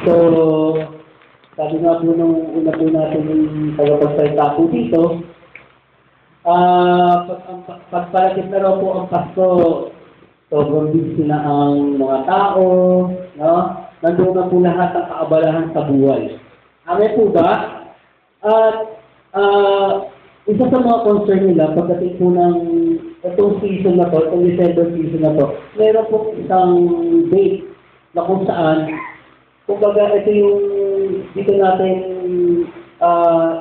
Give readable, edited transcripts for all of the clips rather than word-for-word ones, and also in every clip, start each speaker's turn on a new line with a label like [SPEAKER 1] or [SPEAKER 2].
[SPEAKER 1] So, sabi nga po nung una po natin yung tagapagsalita po dito, pagpalapit na raw po ang Pasko, sobrang busy na ang mga tao, no? Nandun na po lahat ang kaabalahan sa buhay. Amen po ba? At isa sa mga concern nila, pagdating po ng itong season na to, itong December season na to, meron po isang date na kung saan, kumbaga ito yung dito natin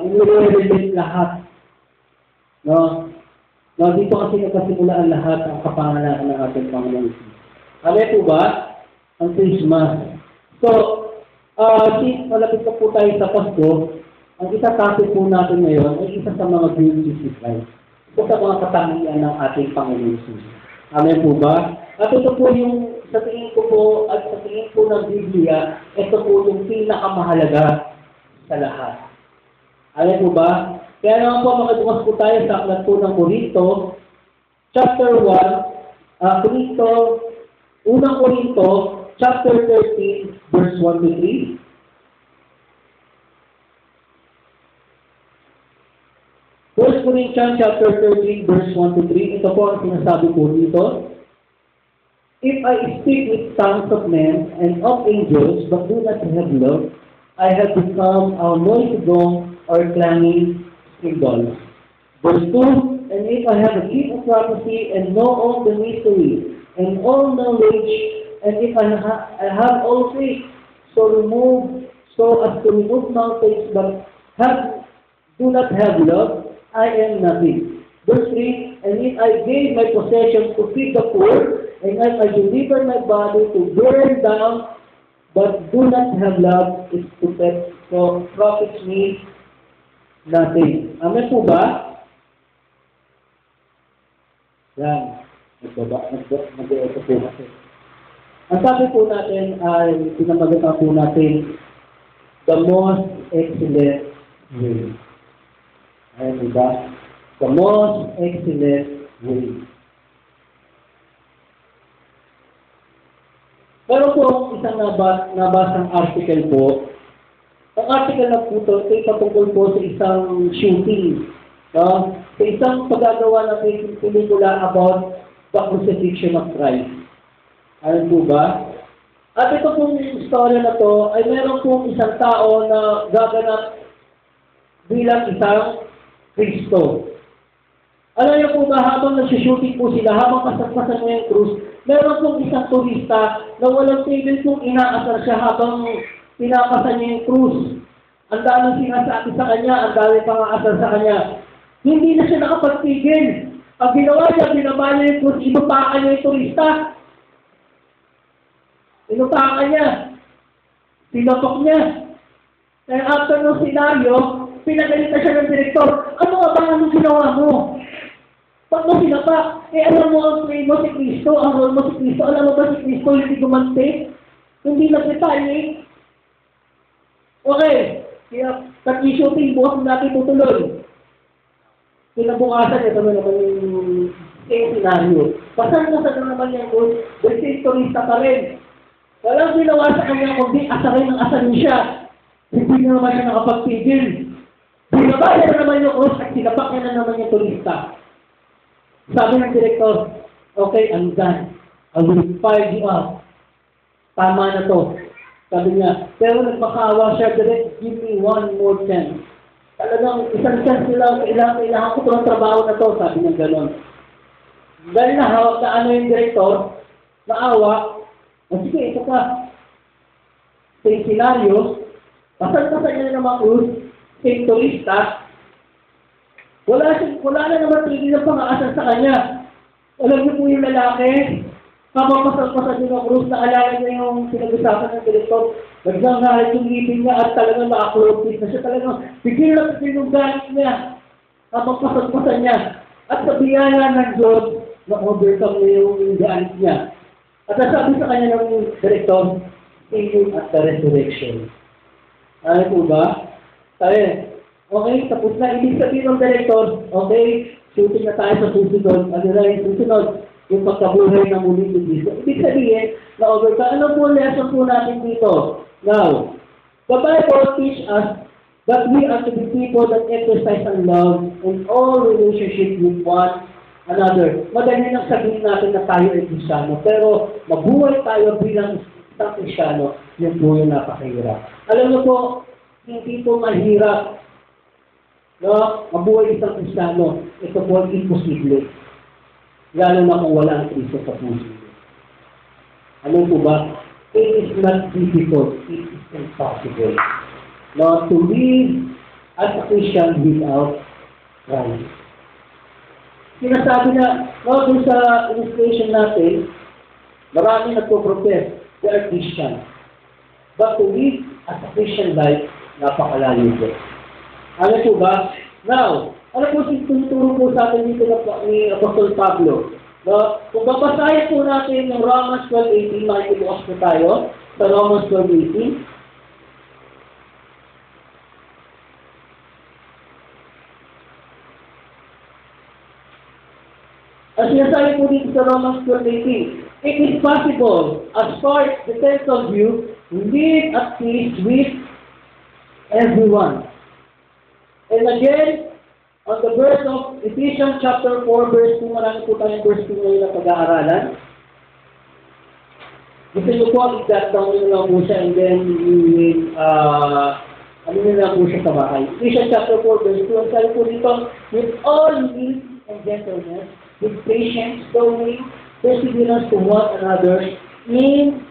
[SPEAKER 1] inure-relate lahat. No? No, dito kasi nagkasimula ang lahat ang kapanganakan ng ating Panginoon. Amen po ba? Ang Christmas. So, since malapit na po tayo sa Pasko, ang isa-topic po natin ngayon ay isa sa mga beauty life. Ito sa mga katangian ng ating Panginoon. Amen po ba? At ito po yung, sa tingin ko po, at sa tingin po ng Biblia, ito po yung pinakamahalaga sa lahat. Amen po ba? Kaya naman po, makabukas po tayo sa aklat po ng Korinto, chapter 1, unang Korinto, chapter 13, verse 1 to 3. First Corinthians chapter 13, verse 1 to 3. Ito po ang sinasabi po dito. If I speak with tongues of men and of angels, but do not have love, I have become a noisy gong or clanging cymbal. Verse 2, and if I have a gift of prophecy and know all the mystery and all knowledge, and if I have all faith, so as to remove mountains, but do not have love, I am nothing. Verse 3, and if I gave my possessions to feed the poor, and if I deliver my body to burn down, but do not have love, it profits me nothing. Amen po ba? Yan. Nag-eto po natin. Ang sabi po natin ay pinamagatan po natin the most excellent way. Ayan po ba? The most excellent way. Pero po, isang nabasang article po. Ang article na po ito, ay patungkol po sa isang shooting. No? Sa isang paggagawa na pelikula about the crucifixion of Christ. Alam po ba? At ito pong istorya na to ay meron pong isang tao na gaganap bilang isang Kristo. Alam niyo po ba, habang nag-shooting po sila, habang kasagpasan mo yung krus, meron pong isang turista na walang tigil pong inaasar siya habang pinapasan niya yung krus. Ang daming sinasabi sa kanya, ang daming pangaasar sa kanya. Hindi na siya nakapagtigil. Ang ginawa niya, binaba niya yung krus, inupakan niya yung turista. Inupakan niya. Pinapok niya. Kaya after ng senaryo, pinagalitan siya ng direktor. Ano nga ba ang ginawa mo? Pag mo sinapa, alam mo ang play mo si Kristo, ang role mo si Kristo, alam mo ba si Kristo hindi gumante? Hindi nag-retaliate? Okay, kaya pag-shooting, bukas natin tutuloy. Kinabukasan, ito na naman yung scenario. Pasan-pasan na naman yan kung turista pa rin. Walang ginawa sa kanya kundi asarin ng asarin siya. Hindi na naman siya nakapagpigil. Binaba niya na naman yung krus at sinapak niya na naman yung turista. Sabi ng direktor, okay, I'm done. I will fire you up. Tama na to. Sabi niya, pero nagpakaawa siya, direct, give me one more chance. Talagang isang chance nila, kailangan ko ito ng trabaho na to, sabi niya gano'n. Dahil nahawak na ano yung direktor, naawa, sige, ito ka. Sa yung senaryo, pasan-pasan niya ng mga krus, sa yung turista, wala na naman tigil ng pang-aasar sa kanya. Alam niyo po yung lalaki, habang pasal-pasal din ang krus, naalala niya yung pinag-usapan ng direktor, nagsangalit yung ngipin niya at talagang makaklopis na siya talagang bigil na bigil yung galit niya habang pasal-pasal niya. At sa biyaya ng Diyos, na-overcome niya yung galit niya. At nasabi sa kanya ng direktor, see you at the resurrection. Ano po ba? Sabi, okay, tapos na. Ibig sabihin ng direktor, okay, shooting na tayo sa susunod. Ano na yung susunod? Yung pagkabuhay ng muli ni Cristo. Ibig sabihin, na-overcome. Ano po lesson po natin dito? Now, the Bible teaches us that we are to be people that exercise and love in all relationship with one another. Madali lang sabihin natin na tayo ay Kristiyano, pero mabuhay tayo bilang isang Kristiyano, yun po yung napakahirap. Alam niyo po, hindi po mahirap, no? Mabuhay isang Kristiyano, ito po ay imposible. Lalo na kung wala ang Kristo sa puso. Ano po ba? It is not difficult, it is impossible. Now, to live as a Christian without Christ. Sinasabi na, no, dun sa illustration natin, marami nagpo-profess, they are Christian. But to live as a Christian life, napakalayo po. Ano po ba? Now, ano po tinuturo po sa atin dito ni Apostol Pablo? No, kung babasahin po natin yung Romans 12:18, makikibukas po tayo sa Romans 12:18. As sinasabi po dito sa Romans 12:18, it is possible, as far as depends on you, live at peace with everyone. And again, on the verse of Ephesians chapter 4, verse 2, marami po tayong verse 2 ngayon na pag-aaralan. Gusto nyo po, i-cut down nyo lang po siya, and then ano nyo lang po siya sa bahay. Ephesians chapter 4, verse 2, ang sabi po dito, with all humility and gentleness, with patience, showing perseverance to one another in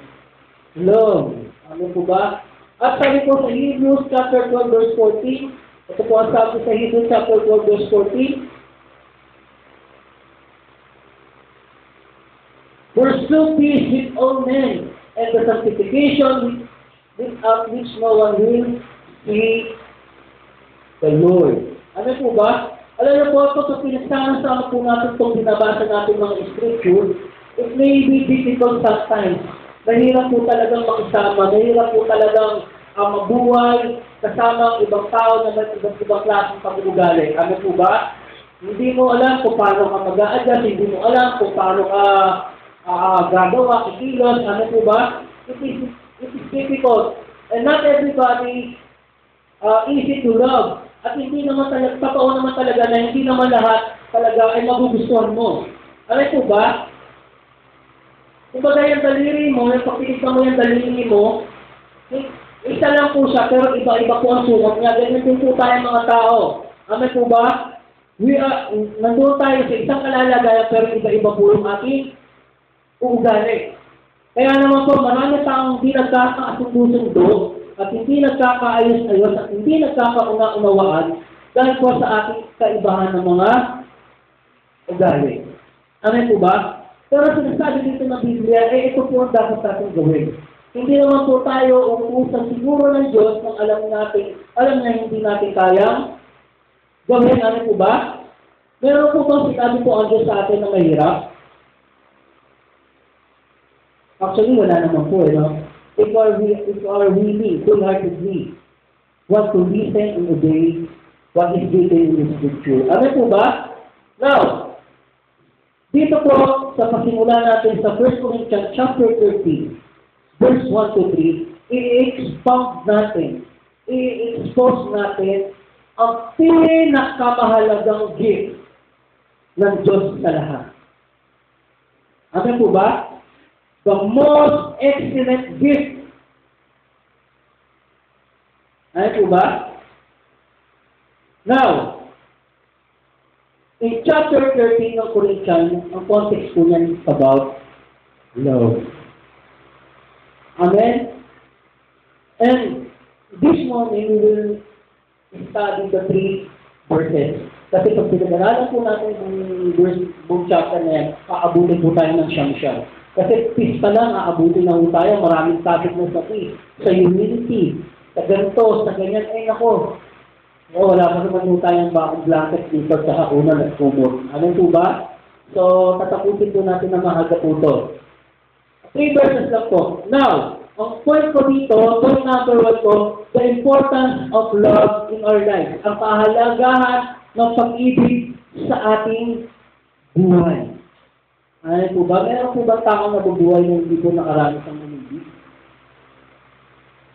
[SPEAKER 1] love. Ano po ba? At sabi po sa Hebrews chapter 12, verse 14, ito po ang sabi sa Hebrews chapter 12, verse 14, pursue peace with all men, and the sanctification without which no one will see the Lord. Ano po ba? Alam niyo po, ito sa pinagsama po natin itong binabasa natin mga scripture, it may be difficult sometimes. Mahirap po talagang makisama, mahirap po talagang mabuhay kasama ang ibang tao na may ibang klaseng pag-uugali. Ano po ba? Hindi mo alam kung paano ka mag-a-adjust, hindi mo alam kung paano ka gagawa, kikilos, ano po ba? It is difficult. And not everybody easy to love. At hindi naman talaga, totoo naman talaga na hindi naman lahat talaga ay magugustuhan mo. Ano po ba? Kung bagay yung daliri mo, yung pagpilitan mo yung daliri mo, isa lang po siya, pero iba-iba po ang sukat niya. Ganyan din po tayo mga tao. Ano po ba? Nandun tayo sa isang kalalagayan, pero iba-iba po yung ating uugali. Kaya naman po, marami taong hindi nagkakasundo-sundo, at hindi nagkakaayos-ayos at hindi nagkakauna-unawaan dahil po sa ating kaibahan ng mga ugali. Ano po ba? Pero sinasabi dito ng Biblia, ito po ang dapat natin gawin. Hindi naman po tayo uutusan siguro ng Diyos nang alam na hindi natin kayang gawin. Ano po ba? Meron po bang sinabi po ang Diyos sa atin na mahirap? Actually, wala naman po, no? If our really, full-heartedly, want to listen and obey what is written in the Scripture. Ano po ba? Now, dito po, sa pasimula natin sa 1 Corinthians chapter 13, verse 1 to 3, i-expound natin, i-expose natin ang pinakamahalagang gift ng Diyos sa lahat. Ano po ba? The most excellent gift. Ano po ba? Now, in chapter 13 ng Corinthians, ang context po niyan is about love. Amen? And this morning, we will study the 3 verses. Kasi pag pinag-aralan po natin yung chapter na yan, aabutin po tayo ng siyam-siyam. Kasi peace pa lang, aabutin na po tayo, maraming topic mo sa peace, sa humility, sa ganito, sa ganyan, ay nako. Wala pa naman po tayong bakong blanket dito sa hakunan at kumot. Ano po ba? So, tatapusin po natin na mahalaga po ito. 3 verses lang po. Now, ang point ko dito, point number 1 ko, the importance of love in our life. Ang pahalagahan ng pag-ibig sa ating buhay. Ano po ba? Meron po ba taong nabubuhay na hindi po nakaranas ang umibig?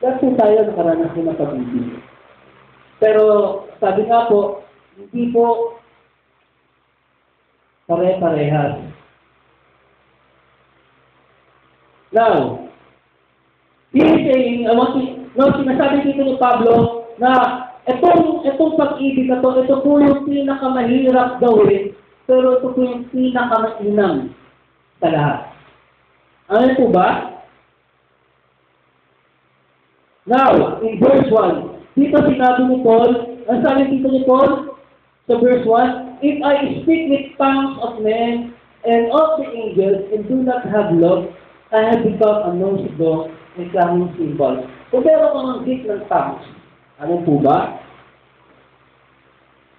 [SPEAKER 1] Kasi tayo nakaranas din ng pag-ibig. Pero sabi nga po, hindi po pare-parehas. Now, he's saying, sinasabi dito ni Pablo na itong pag-ibig na to, ito po yung pinakamahirap gawin, pero ito po yung pinakamainam sa lahat. Ano po ba? Now, in verse 1, dito sinabi ni Paul, ang sabi dito ni Paul, sa verse 1, if I speak with tongues of men and of the angels and do not have love, I have become a noisy gong and clanging cymbal. Kung meron kang ang gift ng tongues, ano po ba?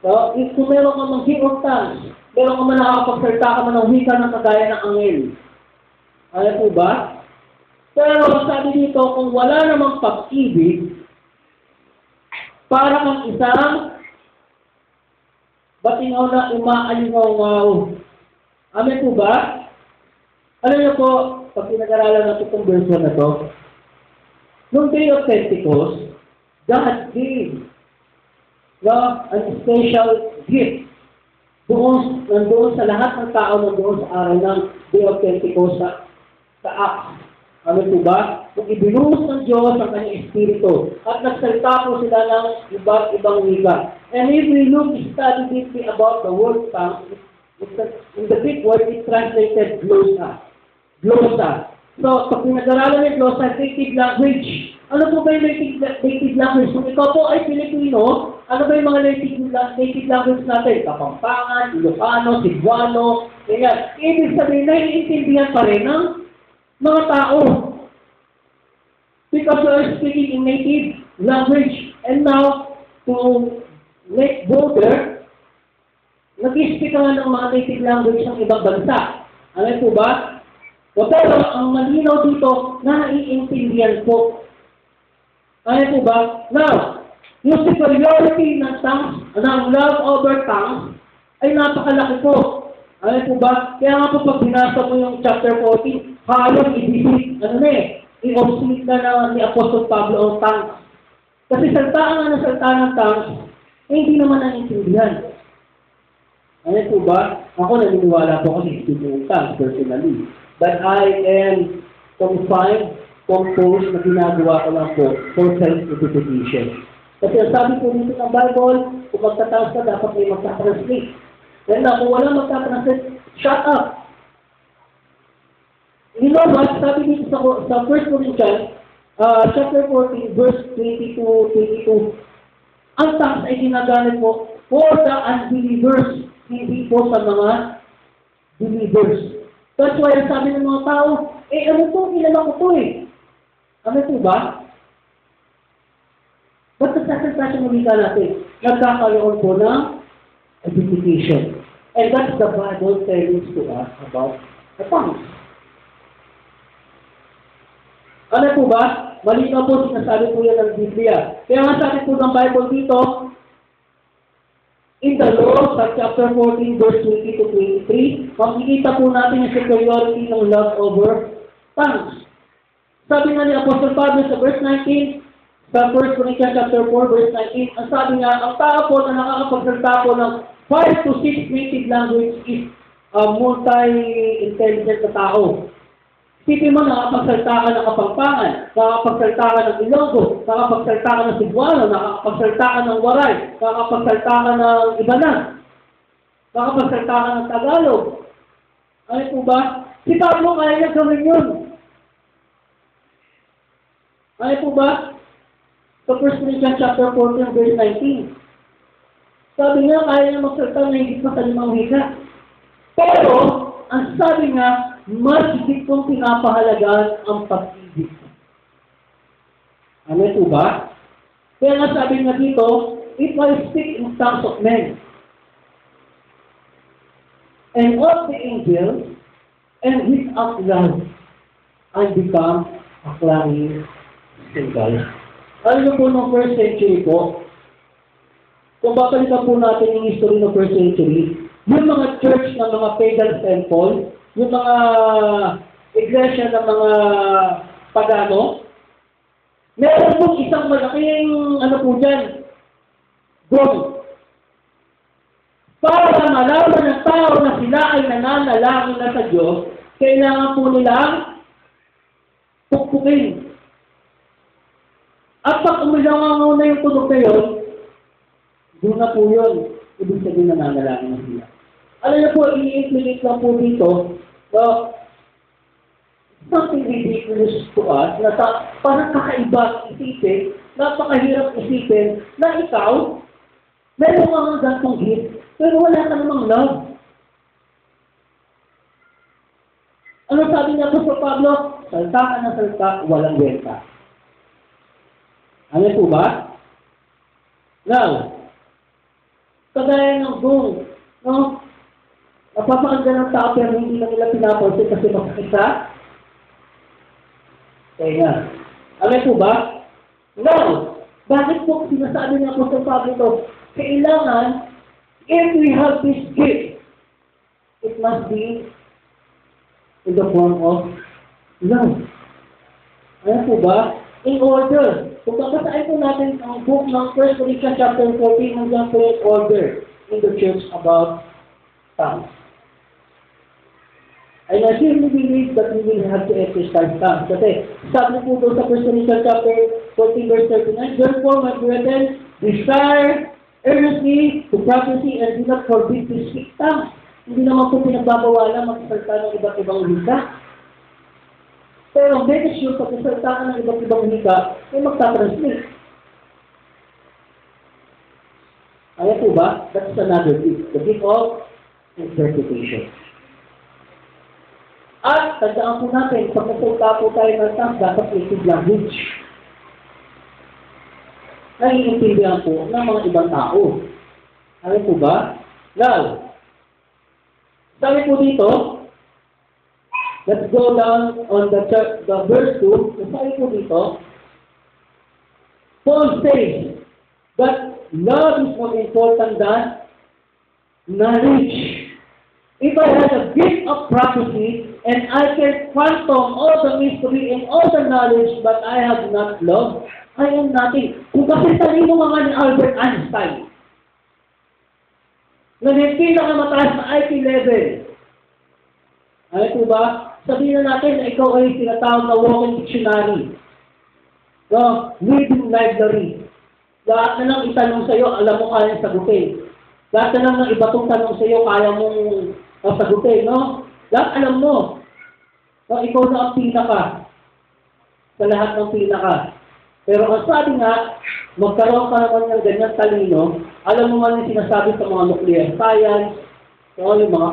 [SPEAKER 1] So, kung meron kang ang gift of tongues, meron kang man nakakapagsalita ka man ng wika ng kagaya ng angel. Ano po ba? Pero sabi dito, kung wala namang pag-ibig, para kang isang batingaw na umaalingaw-ngaw. Amen po ba? Alam niyo po, pag pinag-aralan natin itong verse 1 na to, noong day of Pentecost, God gave an special gift nandoon sa lahat ng tao nandoon sa araw ng day of Pentecost sa Acts. Amen po ba? Kung ibinuhos ng Diyos ang kanyang Espiritu at nagsalita po sila ng iba't ibang wika. And if we look, study deeply about the word tongue, in the Greek word, it translated glosa. Glosa. So, pag pinag-aralan ng glosa, native language. Ano po ba yung native language? Kung ikaw po ay Pilipino, ano ba yung mga native language natin? Kapampangan, Ilocano, Cebuano, ganyan. Ibig sabihin, naiintindihan pa rin ng mga tao. Because we are speaking in native language. And now, to make bolder, nag-speak ka nga ng mga native language ng ibang bansa. Ano po ba? Pero ang malinaw dito, naiintindihan po. Ano po ba? Now, yung superiority ng tongues, ng love over tongues, ay napakalaki po. Ano po ba? Kaya nga po pag binasa mo yung chapter 14, halos i-defeat, i-obsolete na ni Apostol Pablo ang tongues. Kasi saltaan nga ng saltaan ng tongues, hindi naman naiintindihan. Ano po ba? Ako naniniwala po kasi speaking in tongues personally. But I am confined, composed na ginagawa ko lang po for self-edification. Kasi ang sabi po dito ng Bible, kung magtatawag ka, dapat may magtatranslate. Then kung wala magtatranslate, shut up. You know what? Sabi dito sa 1 Corinthians, chapter 14, verse 22, ang tongues ay ginagamit po for the unbelievers, hindi po sa mga believers. That's why sabi ng mga tao, ano to, kilala ko to Ano po ba? Ba't nagsasalita siya muli ka natin? Nagkakaroon po ng edification. And that's the Bible telling to us about the tongues. Ano po ba? Malinaw po sinasabi po yan ng Biblia. Kaya nga sabi po ng Bible dito, in the law, sa chapter 14, verse 20 to 23, makikita po natin yung superiority ng love over tongues. Sabi nga ni Apostol Pablo sa verse 19, sa 1 Corinthians chapter 4, verse 19, ang sabi nga, ang tao po na nakakapagsalita po ng 5 to 6 native language is a multi-intelligent na tao. Isipin mo, nakakapagsalita ka ng Kapampangan, nakakapagsalita ka ng Ilonggo, nakakapagsalita ka ng Cebuano, nakakapagsalita ka ng Waray, nakakapagsalita ka ng Ibanan, nakakapagsalita ka ng Tagalog. Ano po ba? Si Pablo kaya niya gawin yun. Ano po ba? Sa 1 Corinthians chapter 14, verse 19. Sabi nga, kaya niya magsalita na hindi pa sa limang wika. Pero, ang sabi nga, mas higit kong pinapahalagaan ang pag-ibig. Ano po ba? Kaya nga sabi nga dito, if I speak in tongues of men, and of the angels, and without love, I become a clanging cymbal. Alam niyo po ng first century po, kung babalikan po natin yung history ng first century, yung mga church ng mga pagan temple, yung mga iglesia ng mga pagano, Meron pong isang malaking, ano po dyan, goal. Para malaman ng tao na sila ay nananalangin na sa Diyos, kailangan po nilang pukpukin. At pag umilangaw na yung tunog na yun, doon na po yun. Ibig sabihin nananalangin na sila. Alam na po, i-implement lang po dito, no, something ridiculous to us, na parang kakaiba isipin, napakahirap isipin, na ikaw, meron ka ng gantong gift, pero wala ka namang love. Ano sabi niya po sa Pablo? Salta ka na salta, walang wenta. Ano po ba? Now, kagaya ng goal, no? Napapakanda ng tao pero hindi lang nila pinapansin kasi makakita. Kaya nga. Alam po ba? Now, bakit po sinasabi niya po sa Pablo ito? Kailangan, if we have this gift, it must be in the form of love. Alam po ba? In order. Kung babasahin po natin ang book ng 1 Corinthians chapter 14, hanggang po yung order in the church about tongues. And I really believe that we will have to exercise tongues. Kasi sabi po doon sa 1 Corinthians chapter 14, verse 39, therefore, my brethren, desire earnestly to prophecy and do not forbid to speak tongues. Hindi naman po pinagbabawalan magsalita ng iba't ibang wika. Pero make sure pag magsalita ka ng iba't ibang wika, ay magta-translate. Ano po ba? That's another gift. The gift of interpretation. At tandaan po natin, pag nagsalita po tayo ng tongues, dapat native language. Naiintindihan po ng mga ibang tao. Ano po ba? Now, sabi po dito, let's go down on the verse 2. Sabi po dito, Paul says that love is more important than knowledge. If I had a gift of prophecy, and I can fathom all the mystery and all the knowledge, but I have not love, I am nothing. Kung kasi talino mga ni Albert Einstein, na yung pinakamataas na IQ level, ano po ba? Sabihin na natin na ikaw ay tinatawag na walking dictionary. No? Reading library. Lahat na lang itanong sa'yo, alam mo kaya sagutin. Lahat na lang ng iba tong tanong sa'yo, kaya mong sagutin, no? Lahat alam mo. No, ikaw na ang pinaka. Sa lahat ng pinaka. Pero ang sabi nga, magkaroon ka naman ng ganyan talino, alam mo man yung sinasabi sa mga nuclear science, no, yung mga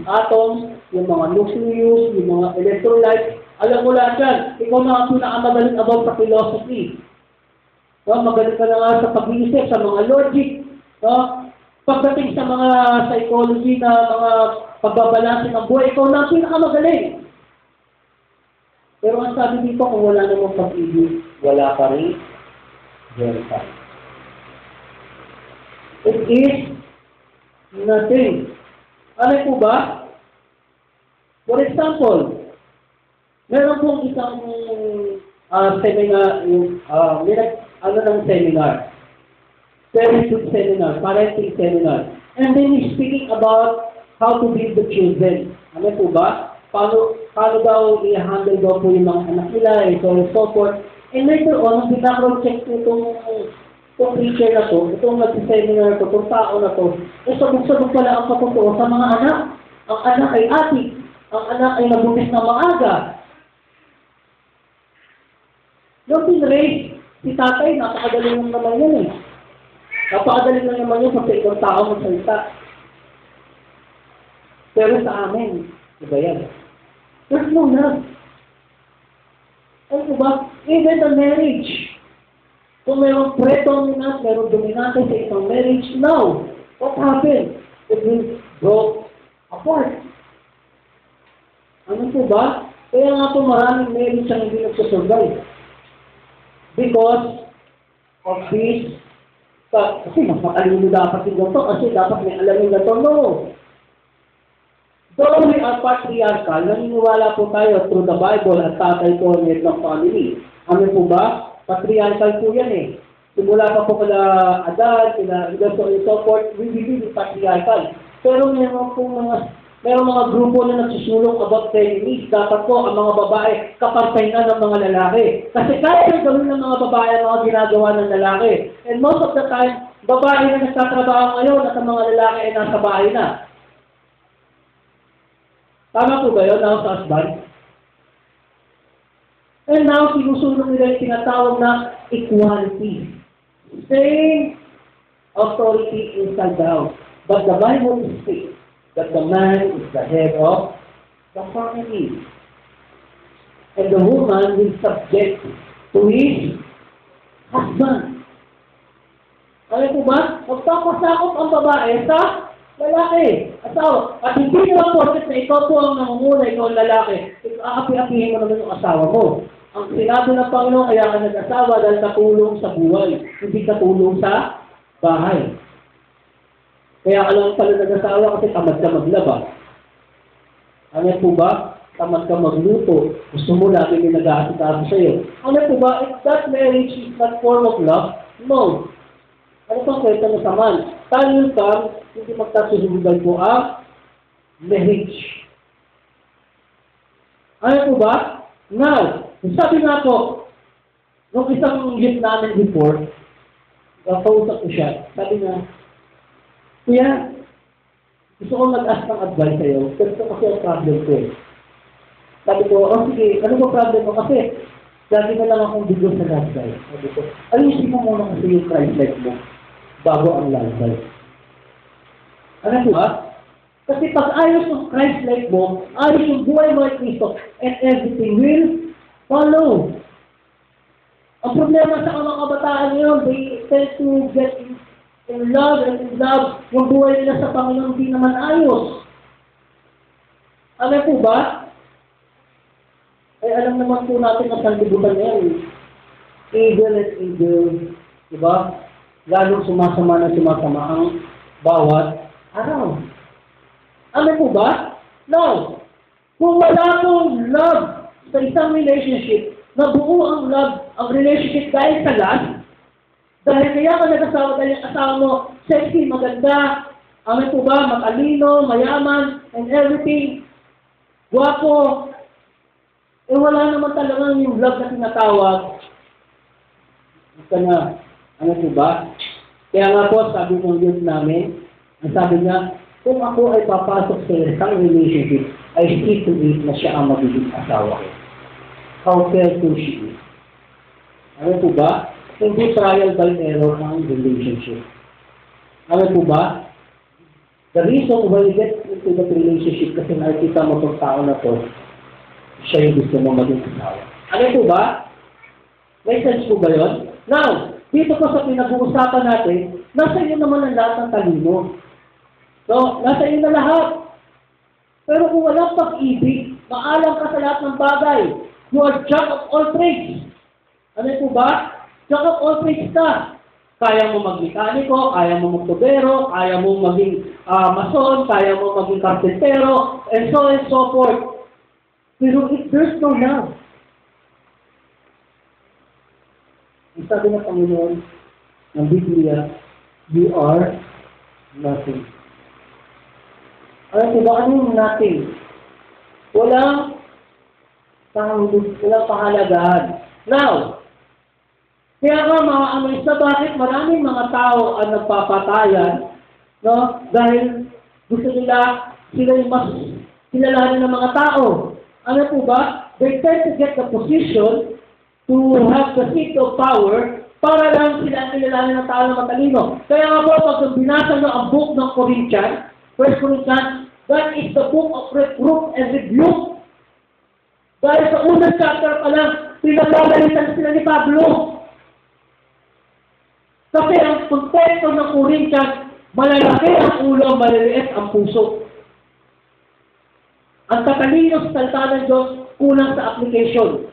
[SPEAKER 1] atoms, yung mga nucleus, yung mga electrolytes, alam mo lahat yan. Ikaw na ang pinakamagaling about sa philosophy. No, magaling ka na nga sa pag-iisip, sa mga logic, no? Pagdating sa mga psychology na mga pagbabalansin ng buhay, ikaw na ang pinakamagaling. Pero ang sabi dito, kung wala namang pag-ibig, wala pa rin verify. It is nothing. Ano po ba? For example, meron pong isang seminar, seminar. Very good seminar, parenting seminar. And then he's speaking about how to build the children. Ano po ba? Paano daw i-handle daw po yung mga anak nila, so and so forth. And later on, background check po itong preacher na to, itong nag-seminar to, itong tao na to, sabog-sabog pala ang patotoo sa mga anak. Ang anak ay atik. Ang anak ay nabuntis na maaga. Yung pinraise, si tatay, napakagaling lang naman yun eh. Napakagaling lang naman yun sa ibang tao magsalita. Pero sa amin, iba yan. There's no love. Ano ba? Even the marriage. Kung mayroong predominant, mayroong dominante sa isang marriage, now, what happened? It will go apart. Ano po ba? Kaya nga po maraming marriage ang hindi nagsasurvive. Because of this, kasi mas matalino dapat yung ganito, kasi dapat may alam yung ganito, no. Though we are patriarchal, naniniwala po tayo through the Bible at tatay po ng family. Ano po ba? Patriarchal po yan eh. Simula pa po kala Adan, kila so and so forth, we believe in patriarchal. Pero merong mga grupo na nagsusulong about feminist. Dapat po ang mga babae kapantay na ng mga lalaki. Kasi kaya yung gawin ng mga babae ang mga ginagawa ng lalaki. And most of the time, babae na nagtatrabaho ngayon at ang mga lalaki ay nasa bahay na. Tama po ba yun? Now sa husband? And now, sinusunod nila yung tinatawag na equality. Same authority inside the house. But the Bible states that the man is the head of the family. And the woman will subject to his husband. Alam po ba? Magpapasakop ang babae sa lalaki. Asawa. At hindi naman porket na ikaw po ang nangunguna, ikaw ang lalaki. Aapi-apihin mo naman yung asawa mo. Ang sinabi ng Panginoon, kaya ka nag-asawa dahil katulong sa buhay, hindi katulong sa bahay. Kaya ka lang pala nag-asawa kasi tamad ka maglaba. Ano po ba? Tamad ka magluto. Gusto mo lagi may nag-aasikaso sa'yo. Ano po ba? If that marriage is not form of love, no. Ano pang kwento na saman? Tayo ka, hindi magkasusunod po ang marriage. Ano po ba? Now, sabi nga po, nung isang youth namin before, kausap ko siya, sabi nga, Kuya, gusto ko mag-ask ng advice sa'yo, pero ito kasi ang problem ko eh. Sabi ko, oh sige, ano ba problem mo? Kasi, lagi na lang akong bigos sa love life. Sabi ko, ayusin mo muna kasi yung Christ life mo, bago ang love life. Ano po ba? Kasi pag ayos yung Christ life mo, ayos yung buhay mo ay Kristo, and everything will follow. Ang problema sa mga kabataan ngayon, they tend to get in love and in love. Yung buhay nila sa Panginoon hindi naman ayos. Alam po ba? Eh, alam naman po natin ang sanlibutan na yan. Eagle and eagle. Diba? Lalong sumasama na sumasama ang bawat araw. Alam po ba? No. Kung wala pong love sa isang relationship, na buo ang love, ang relationship dahil sa lust, dahil kaya ka nag-asawa dahil yung asawa mo, sexy, maganda, ano po ba, matalino, mayaman, and everything, guwapo, eh wala naman talagang yung love na tinatawag. Ito na, ano po ba? Kaya nga po, sabi kong youth namin, ang sabi niya, kung ako ay papasok sa isang relationship, I see to it na siya ang magiging asawa ko. How careful she is. Ano po ba? Hindi trial by error ang relationship. Ano po ba? The reason why you get into that relationship kasi nakikita mo itong tao na to, siya yung gusto mo maging asawa. Ano po ba? May sense po ba yun? Now, dito po sa pinag-uusapan natin, nasa iyo naman ang lahat ng talino. So, nasa iyo na lahat. Pero kung walang pag-ibig, maalam ka sa lahat ng bagay. You are jack of all trades. Ano po ba? Jack of all trades ka. Kaya mo mag-mekaniko, kaya mo magtubero, kaya mo maging mason, kaya mo maging karpentero, and so forth. Pero if there's no love, ang sabi ng Panginoon ng Biblia, you are nothing. Ano po ba? Ano yung nothing? Walang pahalagahan. Now, kaya nga mga analista, bakit maraming mga tao ang nagpapatayan, no? Dahil gusto nila, sila yung mas kilalanin ng mga tao. Ano po ba? They tend to get the position to have the seat of power para lang sila ang kilalanin ng tao na matalino. Kaya nga po, pag binasa nyo ang book ng Corinthians, 1 Corinthians, that is the book of reproof and rebuke. Dahil sa unang chapter pa lang, pinagagalitan sila ni Pablo. Kasi ang konteksto ng Corinthians, malalaki ang ulo, maliliit ang puso. Ang katalino sa salita ng Diyos, kulang sa application.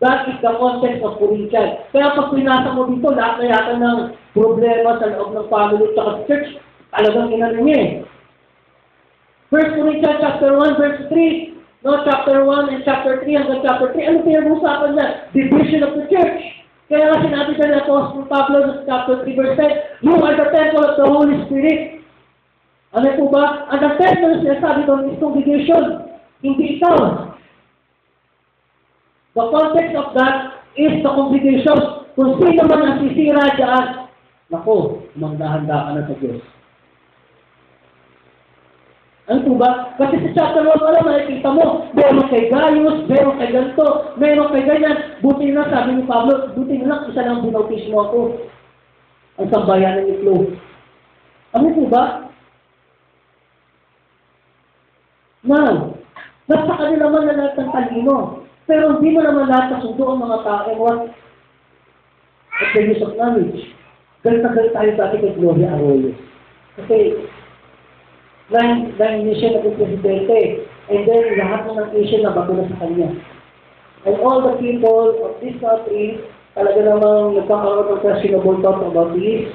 [SPEAKER 1] That is the context of Corinthians. Kaya pag pinasa mo dito, lahat na yata ng problema sa loob ng family at sa church, talagang inano niya eh. 1 Corinthians chapter 1, verse 3. No, chapter 1 and chapter 3 hanggang chapter 3. Ano pinag-usapan niya? Division of the church. Kaya nga sinabi sa Apostle Pablo sa chapter 3 verse 10, you are the temple of the Holy Spirit. Ano po ba? Ang the temple na sinasabi doon is congregation, hindi ikaw. The context of that is the congregation. Kung sino man ang sisira dyan, naku, magdahanda ka na sa Diyos. Ano po ba? Kasi sa chapter 1, alam, nakikita mo, meron kay Gaius, meron kay ganito, meron kay ganyan. Buti na, sabi ni Pablo, buti na lang, isa lang binautismo ako. Ang sambayanan ni Flo. Ano po ba? Now, nasa kanila man na lahat ng talino. Pero hindi mo naman lahat nasundo ang mga tao. What? At the use of knowledge. Galit na galit tayo dati kay Gloria Arroyo. Kasi, dahil siya naging presidente, and then lahat ng nation na bago na sa kanya. And all the people of this country, talaga namang nagkakaroon ng questionable thought about this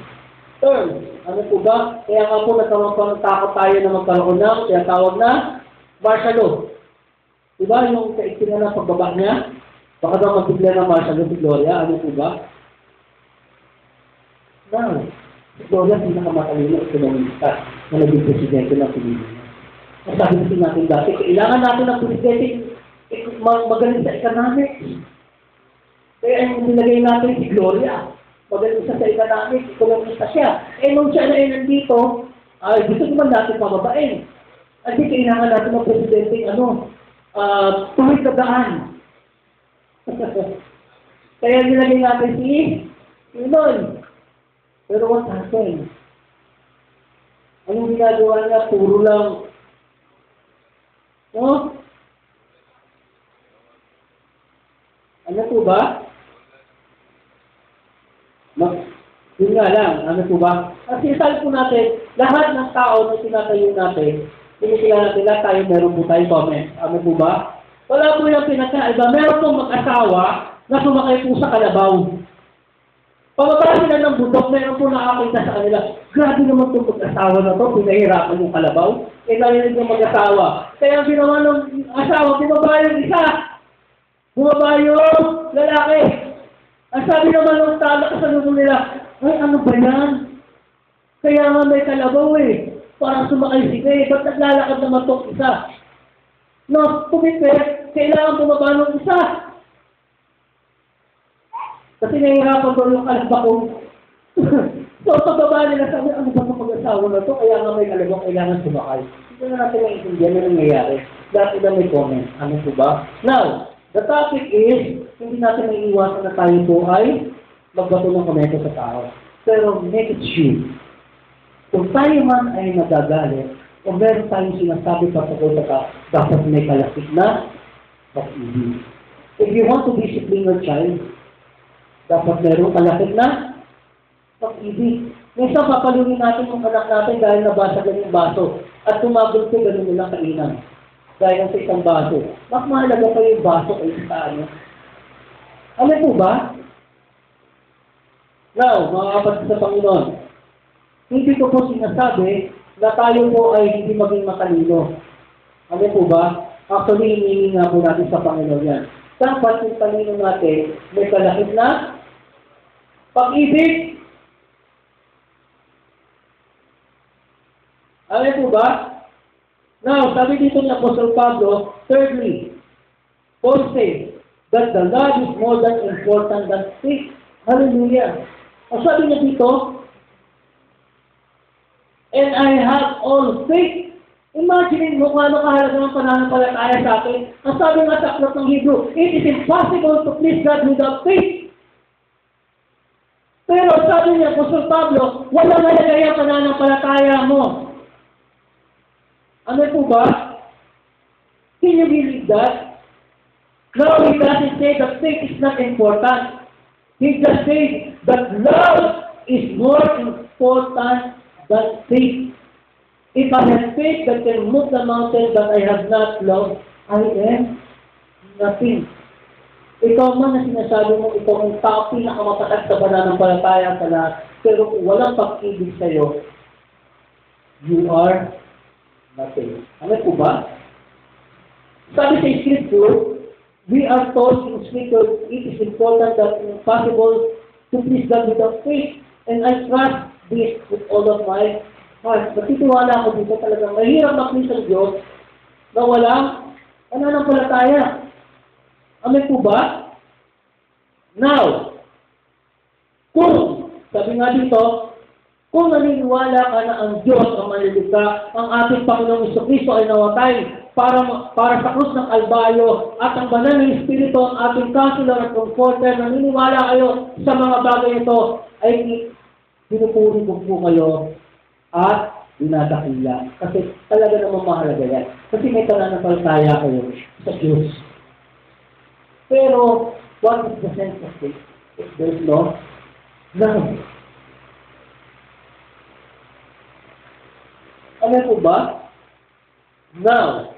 [SPEAKER 1] term. Ano po ba? Kaya nga po nagkaroon takot tayo na magkaroon ng kaya tawag na martial law. Diba yung kaiktin na ng pagbaba niya? Baka daw magbigla ng martial law si Gloria. Ano po ba? Now, Gloria, pinakamatalino ekonomista na naging presidente ng Pilipinas. Masabi natin natin dati, kailangan natin ng presidente magaling sa economics. Kaya yung nilagay natin si Gloria, magaling sa economics, ekonomista siya. Nung siya na nandito, gusto naman natin pababain. At di kailangan natin ng presidente, tuwid na daan. Kaya nilagay natin si Pinoy. Pero what happened? Anong ginagawa niya? Puro lang. No? Ano po ba? Yun nga lang. Ano po ba? Kasi sabi po natin, lahat ng tao na tinatayo natin, pinikila natin lahat tayo, meron po tayong comment. Ano po ba? Wala po yung pinakaiba. Meron pong mag-asawa na sumakay po sa kalabaw. Pagkakala sila ng butok, meron po nakakita sa kanila. Grabe naman itong mag-asawa na ito, pinahirapan yung kalabaw. Narinig ng mag-asawa. Kaya ang ginawa ng asawa, bumaba yung isa. Bumaba yung lalaki. Ang sabi naman ng tala sa lumo nila, ay ano ba yan? Kaya nga may kalabaw Parang sumakay si Kay. Ba't naglalakad naman itong isa? No, pumipit, kailangan bumaba ng isa. Kasi nahihirapan ko yung kalabaw. So, pagbaba nila sabi, ano ba itong mag-asawa na ito? Kaya nga may kalabaw, kailangan sumakay. Hindi na natin naiintindihan na nangyayari. Dati na may comment. Ano po ba? Now, the topic is, hindi natin naiiwasan na tayo po ay magbato ng komento sa tao. Pero make it sure. Kung tayo man ay nagagalit, o meron tayong sinasabi pa sa ka, dapat may kalapit na pag-ibig. If you want to discipline your child, dapat meron kalapit na pag-ibig. Minsan papalunin natin yung anak natin dahil nabasa ganyung baso at tumagod ko ganun nilang kainan. Dahil sa isang baso. Mas mahalaga pa yung baso kaysa sa ano. Alam po ba? Now, mga kapatid sa Panginoon, hindi ko po sinasabi na tayo po ay hindi maging matalino. Alam po ba? Actually, hinihingi nga po natin sa Panginoon yan. Dapat yung talino natin may kalakit na pag-ibig. Alam po ba? Now, sabi dito ni Apostle Pablo, thirdly, Paul says that the love is more than important than faith. Hallelujah. Ang sabi niya dito, and I have all faith. Imagine mo kung ano kahalaga ng pananampalataya sa atin. Ang sabi nga sa aklat ng Hebrew, it is impossible to please God without faith. Pero sabi niya, Apostle Pablo, walang nalagay ang pananampalataya mo. Ano po ba? Can you believe that? No, he doesn't say that faith is not important. He just says that love is more important than faith. If I have faith that can move the mountain, but I have not love, I am nothing. Ikaw man na sinasabi mo, ikaw ang tao pinakamatakas sa pananampalataya sa lahat, pero kung walang pag-ibig sa'yo, you are nothing. Ano po ba? Sabi sa Scripture, we are told in Scripture, it is important that it's possible to please God without faith. And I trust this with all of my heart. Natitiwala ako dito talagang mahirap mag-please ang Diyos na walang pananampalataya. Amen po ba? Now, kung, sabi nga dito, kung naniniwala ka na ang Diyos ang manlilikha, ang ating Panginoong Jesucristo ay nawatay para sa krus ng Kalbaryo at ang banal ng Espiritu ang ating counselor at comforter, naniniwala kayo sa mga bagay ito, ay pinupuri ko po kayo at dinadakila. Kasi talaga namang mahalaga yan. Kasi may pananampalataya kayo sa Diyos. Pero, what is the sense of faith? If there's no love. Alam po ba? Now,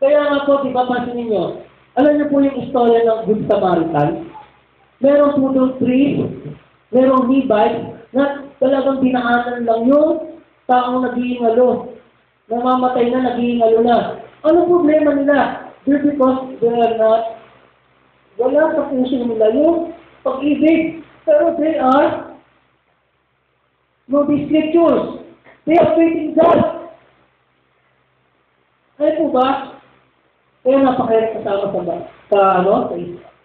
[SPEAKER 1] kaya nga po, di ba, pansinin nyo, alam niyo po yung istorya ng Good Samaritan? Meron po doon priest, merong Levite, na talagang dinaanan lang yung taong nag-iingalo. Namamatay na, nag-iingalo na. Ano problema nila? Because they are not, wala sa puso nila yung pag-ibig. Pero they are, no, the scriptures. They are faith in God. Ay po ba? Kaya napakahirap kasama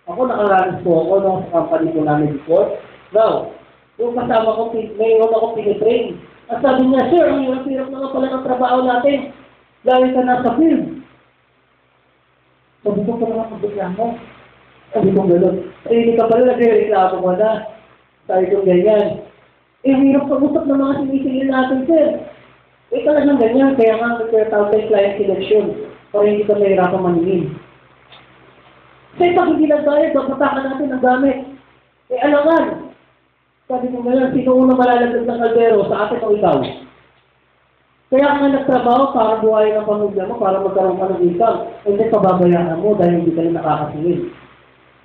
[SPEAKER 1] ako nakaranas po ako sa company ko namin before. Now, yung kasama ko, may iwan ako pinitrain. At sabi niya, sir, ang hirap na nga pala ng trabaho natin. Dahil ka nasa field. Sabi ko pala nga magreklamo. Sabi ko gano'n. Hindi ka pala nagreklamo mo na. Sabi ko ganyan. Hirap pag-usap ng mga sinisingil natin, sir. Talagang ganyan. Kaya nga, nagkatawag client selection. Para hindi ka mahirapang maningin. Kasi pag hindi nagbayad, patakan natin ang gamit. Alangan. Sabi ko ngayon, sino unang malalagdag ng kaldero sa atin o ikaw? Kaya nga nagtrabaho para buhayin ang pamilya mo, para magkaroon ka ng income. Hindi pababayaan mo dahil hindi ka rin nakakasingil.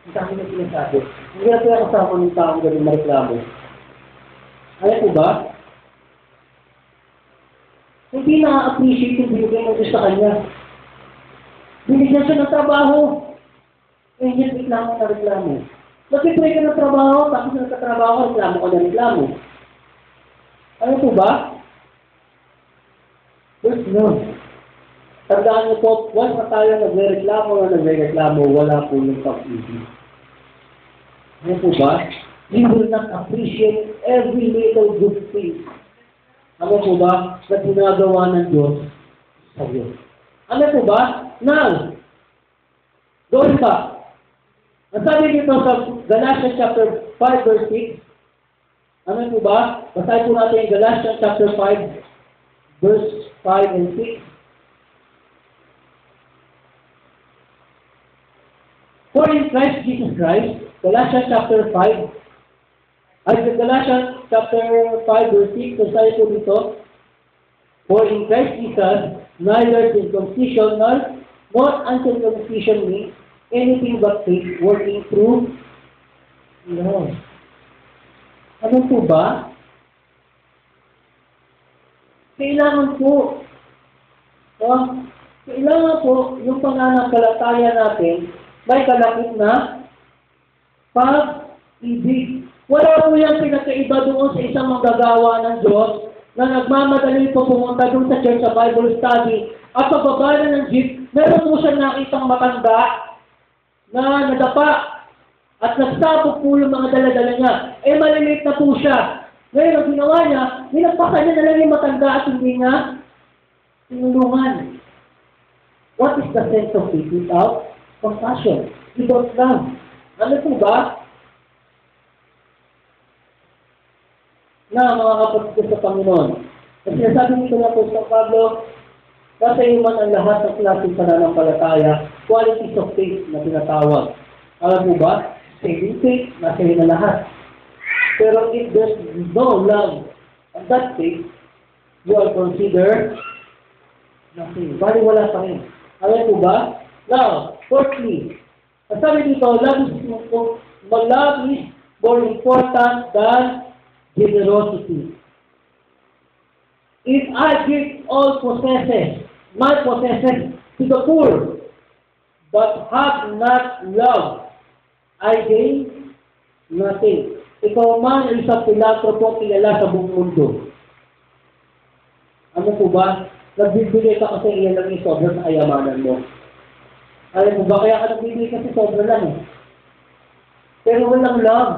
[SPEAKER 1] Ang dami na sinasabi. Hindi na kaya kasama ng taong ganun mareklamo. Alam po ba? Hindi na-appreciate yung binigay ng Diyos sa kanya. Binigyan siya ng trabaho. Hindi reklamo na reklamo. Nag-pray ka ng trabaho, tapos nagkatrabaho, reklamo ka na reklamo. Ano po ba? There's no. Tandaan niyo po, once na tayo nagre-reklamo, wala po yung pag-ibig. Ano po ba? We will not appreciate every little good thing. Ano po ba? Na ginagawa ng Diyos sa iyo. Ano po ba? Now, doon pa. Ang sabi dito sa Galatians chapter 5 verse 6, ano po ba? Basahin po natin yung Galatians chapter 5 verse 5 and 6. For in Christ Jesus Christ, Galatians chapter 5 verse 6, basahin po dito, for in Christ Jesus, neither circumcision nor uncircumcision means anything but faith working through love. Ano po ba? Kailangan po yung pananampalataya natin may kalapit na pag-ibig. Wala po yung pinakaiba doon sa isang manggagawa ng Diyos na nagmamadali po pumunta doon sa church sa Bible study at pagbaba na ng jeep, meron po siya nakitang matanda na nadapa at nagsabog po yung mga dala-dala niya. Maliliit na po siya. Ngayon, ang ginawa niya, nilagpasan niya na lang yung matanda at hindi niya tinulungan. What is the sense of faith without compassion? Without love. Ano po ba? Na mga kapatid ko sa Panginoon. Kasi sinasabi nito na po sa Pablo, nasa iyo man ang lahat ng klaseng pananampalataya, qualities of faith na tinatawag. Alam mo ba? Saving faith, nasa iyo na lahat. Pero if there's no love and that faith, you are considered nothing. Bali wala pa rin. Alam mo ba? Now, fourthly, sabi dito, love is more important than generosity. If I give all my possessions to the poor, but have not love, I gain nothing. Ikaw man ay isang pilantropo kilala sa buong mundo. Ano po ba? Nagbibigay ka kasi iyan lang yung sobra sa kayamanan mo. Alam mo ba, kaya ka nagbibigay kasi sobra lang eh. Pero walang love.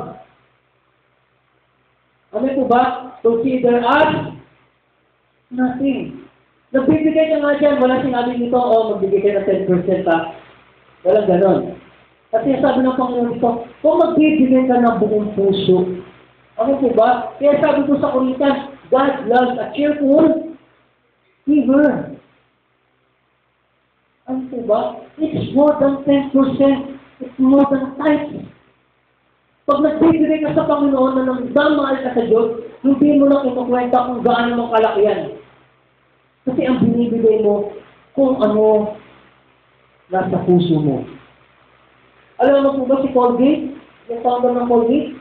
[SPEAKER 1] Ano po ba? Consider us nothing. Nagbibigay ka nga dyan, wala sinabi nito, magbibigay ka ng 10% ha. Walang ganon. Kasi sabi ng Panginoon ito, kung magbibigay ka ng buong puso, ano po ba? Kaya sabi ko sa Corinthians, God loves a cheerful giver. Ano po ba? It's more than 10%. It's more than tithes. Pag nagbibigay ka sa Panginoon na nagmamahal ka sa Diyos, hindi mo na kinukwenta kung gaano mong kalaki yan. Kasi ang binibigay mo kung ano nasa puso mo. Alam mo po ba si Colgate? Yung founder ng Colgate?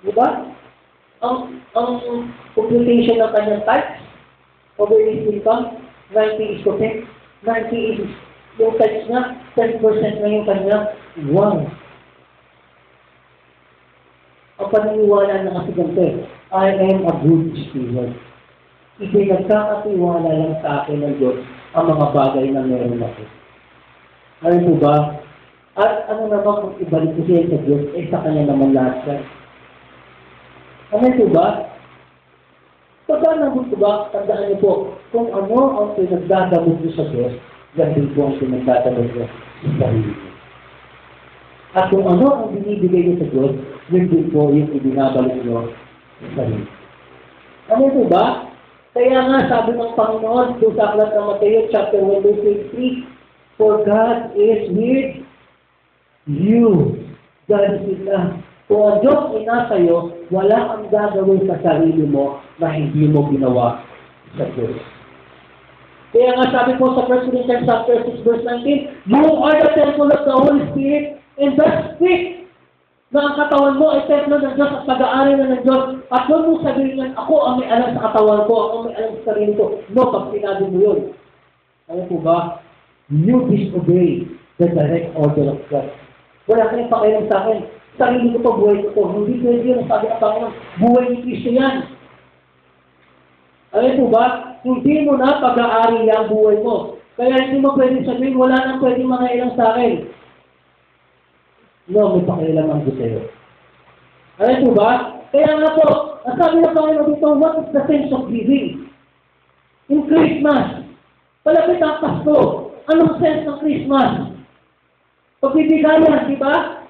[SPEAKER 1] Diba? Ang computation ng kanyang tithes over his income, 90 is yung tithes niya, 10% na yung kanyang. Wow! Ang paniniwala na kasi ganito, I am a good steward. Ipinagkakatiwala lang sa akin ng Diyos ang mga bagay na meron ako. Ano po ba? At ano naman kung ibalik ko siya sa Diyos, sa Kanya naman lahat siya. Ano po ba? Pagkanagot ko ba, tandaan niyo po, kung ano ang pinagdadamot niyo sa Diyos, ganun po ang pinagdadamot niyo sa sarili niyo. At kung ano ang binibigay niyo sa Diyos, yun din po yung ibinabalik niyo sa sarili. Ano po ba? Kaya nga sabi ng Panginoon doon sa aklat ng Mateo chapter 1 verse 3, for God is with you. God is with us. Kung ang Diyos ay nasa iyo, wala kang gagawin sa sarili mo na hindi mo ginawa sa Diyos. Kaya nga sabi po sa 1 Corinthians chapter 6 verse 19, you are the temple of the Holy Spirit, and that's it. Na ang katawan mo ay templo ng Diyos at pag-aari na ng Diyos. At huwag mong sabihin yan, ako ang may alam sa katawan ko, ako ang may alam sa sarili ko. No, pag sinabi mo yun. Ano po ba? You disobey the direct order of God. Wala kayong pakialam sa akin. Sarili ko to, buhay ko to. Hindi pwede yun, sabi ng Panginoon, buhay ni Kristo yan. Ano po ba? Hindi mo na pag-aari ang buhay mo. Kaya hindi mo pwede sabihin, wala nang pwede mga ilang sa akin. No, may pakialam ang Diyos sa'yo. Ano po ba? Kaya nga po, ang sabi ng Panginoon dito, what is the sense of giving? In Christmas, palapit ang Pasko. Anong sense ng Christmas? Pagbibigayan, di ba?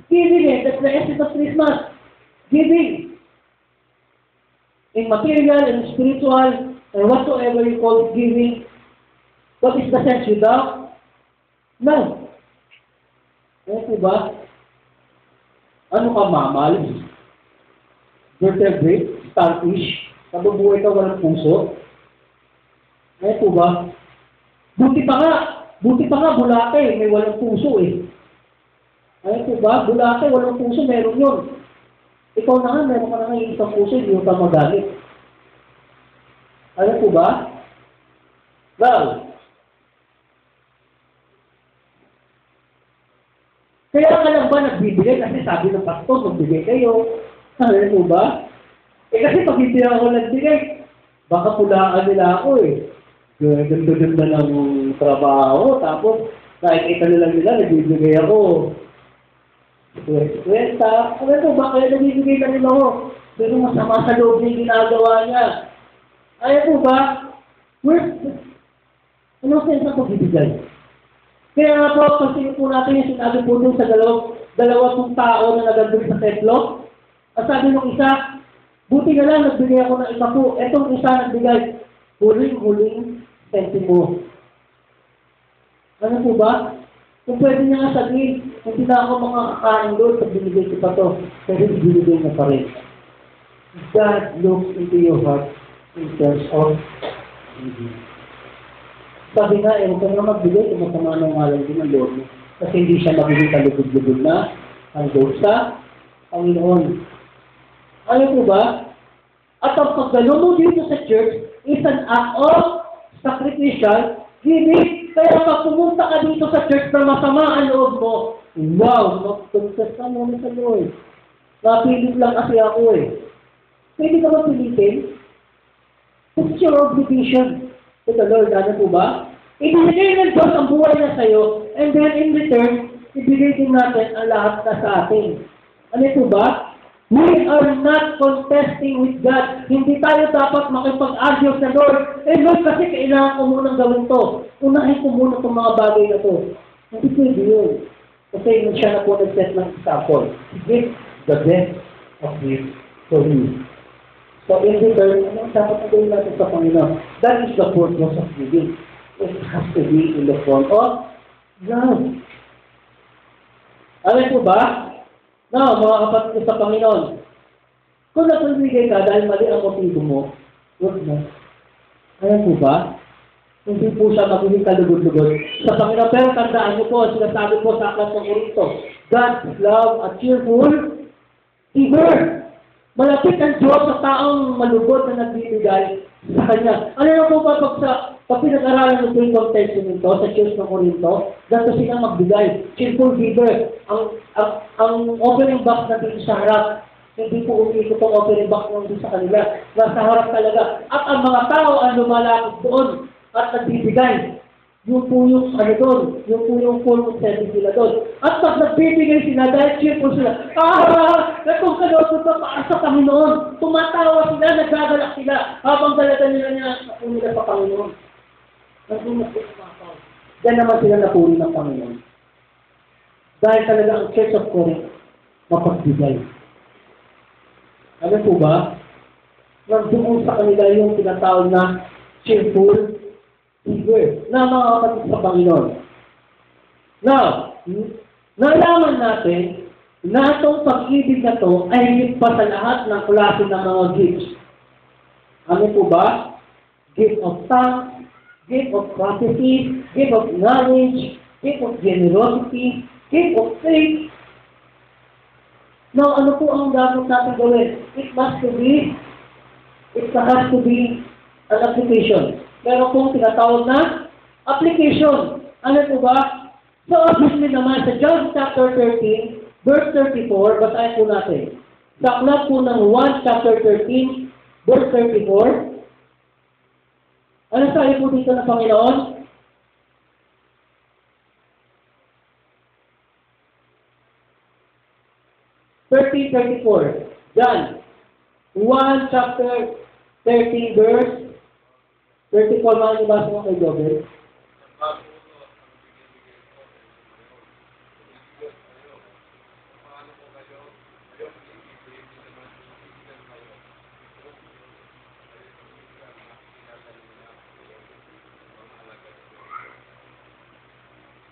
[SPEAKER 1] Giving it. That's the essence of Christmas. Giving. In material, in spiritual, and whatsoever you call it, giving. What is the sense without? No. Ano po ba? Ano ka, mamal? Vertebrate? Starfish? Nabubuhay ka walang puso? Ano po ba? Buti pa nga, bulate, may walang puso eh. Ano po ba? Bulate, walang puso, meron yun. Ikaw na nga, meron ka na nga yung isang puso, hindi mo pa magalit. Ano po ba? Well, kaya ka lang ba nagbibigay? Kasi sabi ng pastor, magbigay kayo. Ano po ba? Kasi pag hindi ako nagbigay, baka pulaan nila ako eh. Ganda-ganda lang yung trabaho. Tapos, nakikita nila nagbibigay ako. Kwenta. Ano po ba? Kaya nagbibigay ka rin ako. Pero masama sa loob niya yung ginagawa niya. Ano po ba? Anong sense ang pagbibigay? Kaya nga po, kasi po natin yung sinabi po dun sa dalawa pong tao na nagandun sa templo. At sabi nung isa, buti na lang, nagbigay ako ng isa po. Etong isa nagbigay, huling sentimo. Ano po ba? Kung pwede niya nga sabihin, hindi na ako makakakain doon pag binigay ko pa to. Pero binigay na pa rin. God looks into your heart in terms of giving. Sabi nga, huwag ka nga magbigay, masama ng ngalan din ng Lord mo. Kasi hindi siya magiging kalugod-lugod na ang Diyos sa Panginoon. Ano po ba? At ang pagdalo mo dito sa church is an act of sacrificial giving. Kaya pag pumunta ka dito sa church na masama ang loob mo, wow, mag-confess ka muna sa Lord. Napilit lang kasi ako eh. Pwede ka ba pilitin? It's your obligation to the Lord. Ano po ba? Ibigay ng Diyos ang buhay na sa'yo, and then in return, ibigay din natin ang lahat na sa atin. Ano po ba? We are not contesting with God. Hindi tayo dapat makipag-argue sa Lord. Eh Lord, kasi kailangan ko munang gawin to. Unahin ko muna itong mga bagay na to. Hindi pwede yun. Kasi yun siya na po nag-set ng example. Give the best of this for you. So in return, ano dapat na gawin natin sa Panginoon? That is the purpose of giving. It has to be in the form of love. Alam po ba? No, mga kapatid ko sa Panginoon, kung napagbigay ka dahil mali ang motibo mo, huwag na. Alam po ba? Hindi po siya magiging kalugod-lugod sa Panginoon. Pero tandaan niyo po, sinasabi po sa Aklat ng Korinto, God's love a cheerful giver. Malapit ang Diyos sa taong malugod na nagbibigay sa Kanya. Ano na po ba pag pinag-aralan nito yung context nito sa Church ng Corinto, dato silang magbigay. Cheerful giver. Ang offering box na dito sa harap, hindi po umiikot ang offering box nandito sa kanila. Nasa harap talaga. At ang mga tao ang lumalapit doon at nagbibigay. Yung po yung ano doon, yung po yung full of service nila doon. At pag nagbibigay sila, dahil cheerful sila, natong kaloto to para sa Panginoon. Tumatawa sila, nagagalak sila, habang dalaga nila sa Panginoon. Diyan naman sila napuri ng Panginoon. Dahil talaga ang Church of Corinth, mapagbigay. Ano po ba? Nandoon sa kanila yung tinatawag na cheerful giver na mga kapatid sa Panginoon. Now, nalaman natin na itong pag-ibig na ito ay higit pa sa lahat ng klase ng mga gifts. Ano po ba? Gift of tongues, gift of prophecy, gift of knowledge, gift of generosity, gift of faith. Now, ano po ang dapat natin gawin? It has to be an application. Pero kung tinatawag na application, ano po ba? So, obviously naman, sa John chapter 13, verse 34, basahin po natin. Sa aklat po ng 1 chapter 13, verse 34, ano sabi po dito ng Panginoon? John 1 chapter 13 verse 34, mga nabasa mo kay Jobel.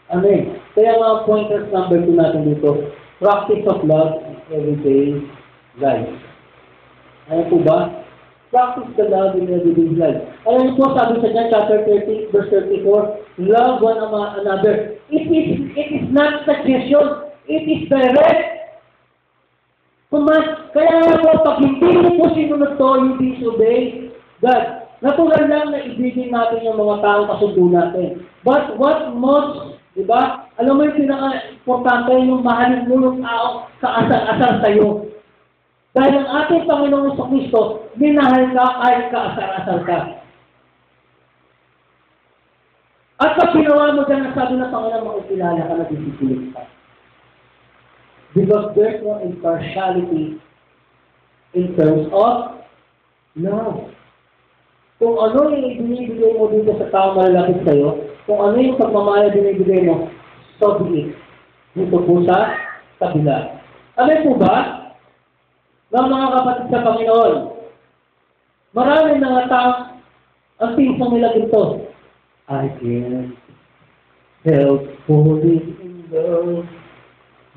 [SPEAKER 1] Amen. Kaya mga pointers number 2 natin dito, practice of love in everyday life. Ano po ba? Practice the love in everyday life. Alam niyo po, sabi sa John chapter 13, verse 34, love one another. It is not suggestion. It is direct. Kaya po, pag hindi mo po sinunod to, you disobey God. Natural lang na ibigin natin yung mga taong kasundo natin. But what most, di ba? Alam mo yung pinaka-importante, yung mahalin mo yung tao sa asar-asar sa'yo. Dahil ang ating Panginoong Kristo, minahal ka kahit kaasar-asar ka. At pag ginawa mo dyan, sabi na Panginoon, makikilala ka na disipulit ka. Because there's no impartiality in terms of love. Kung ano yung ibinibigay mo dito sa tao malalapit sa'yo, kung ano yung pagmamahal binibigay mo, so be it. Dito po sa kabila. Alam po ba, ng mga kapatid sa Panginoon, marami mga tao, ang pinsang nila dito, I can't help falling in love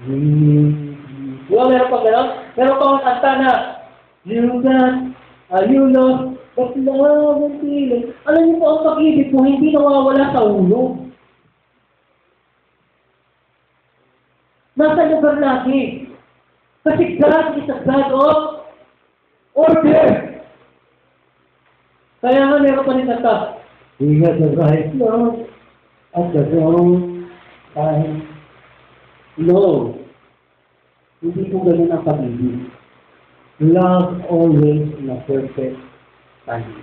[SPEAKER 1] with you. Diba, meron pa gano'n? Meron pa ang kanta na, you love, but love and feeling. Alam niyo po, ang pag-ibig po, hindi nawawala sa ulo. Nasa lugar lagi. Kasi God is a God of order. Kaya nga meron pa rin kanta, we have the right love at the wrong time. No. Hindi po ganun ang pag-ibig. Love always in a perfect time.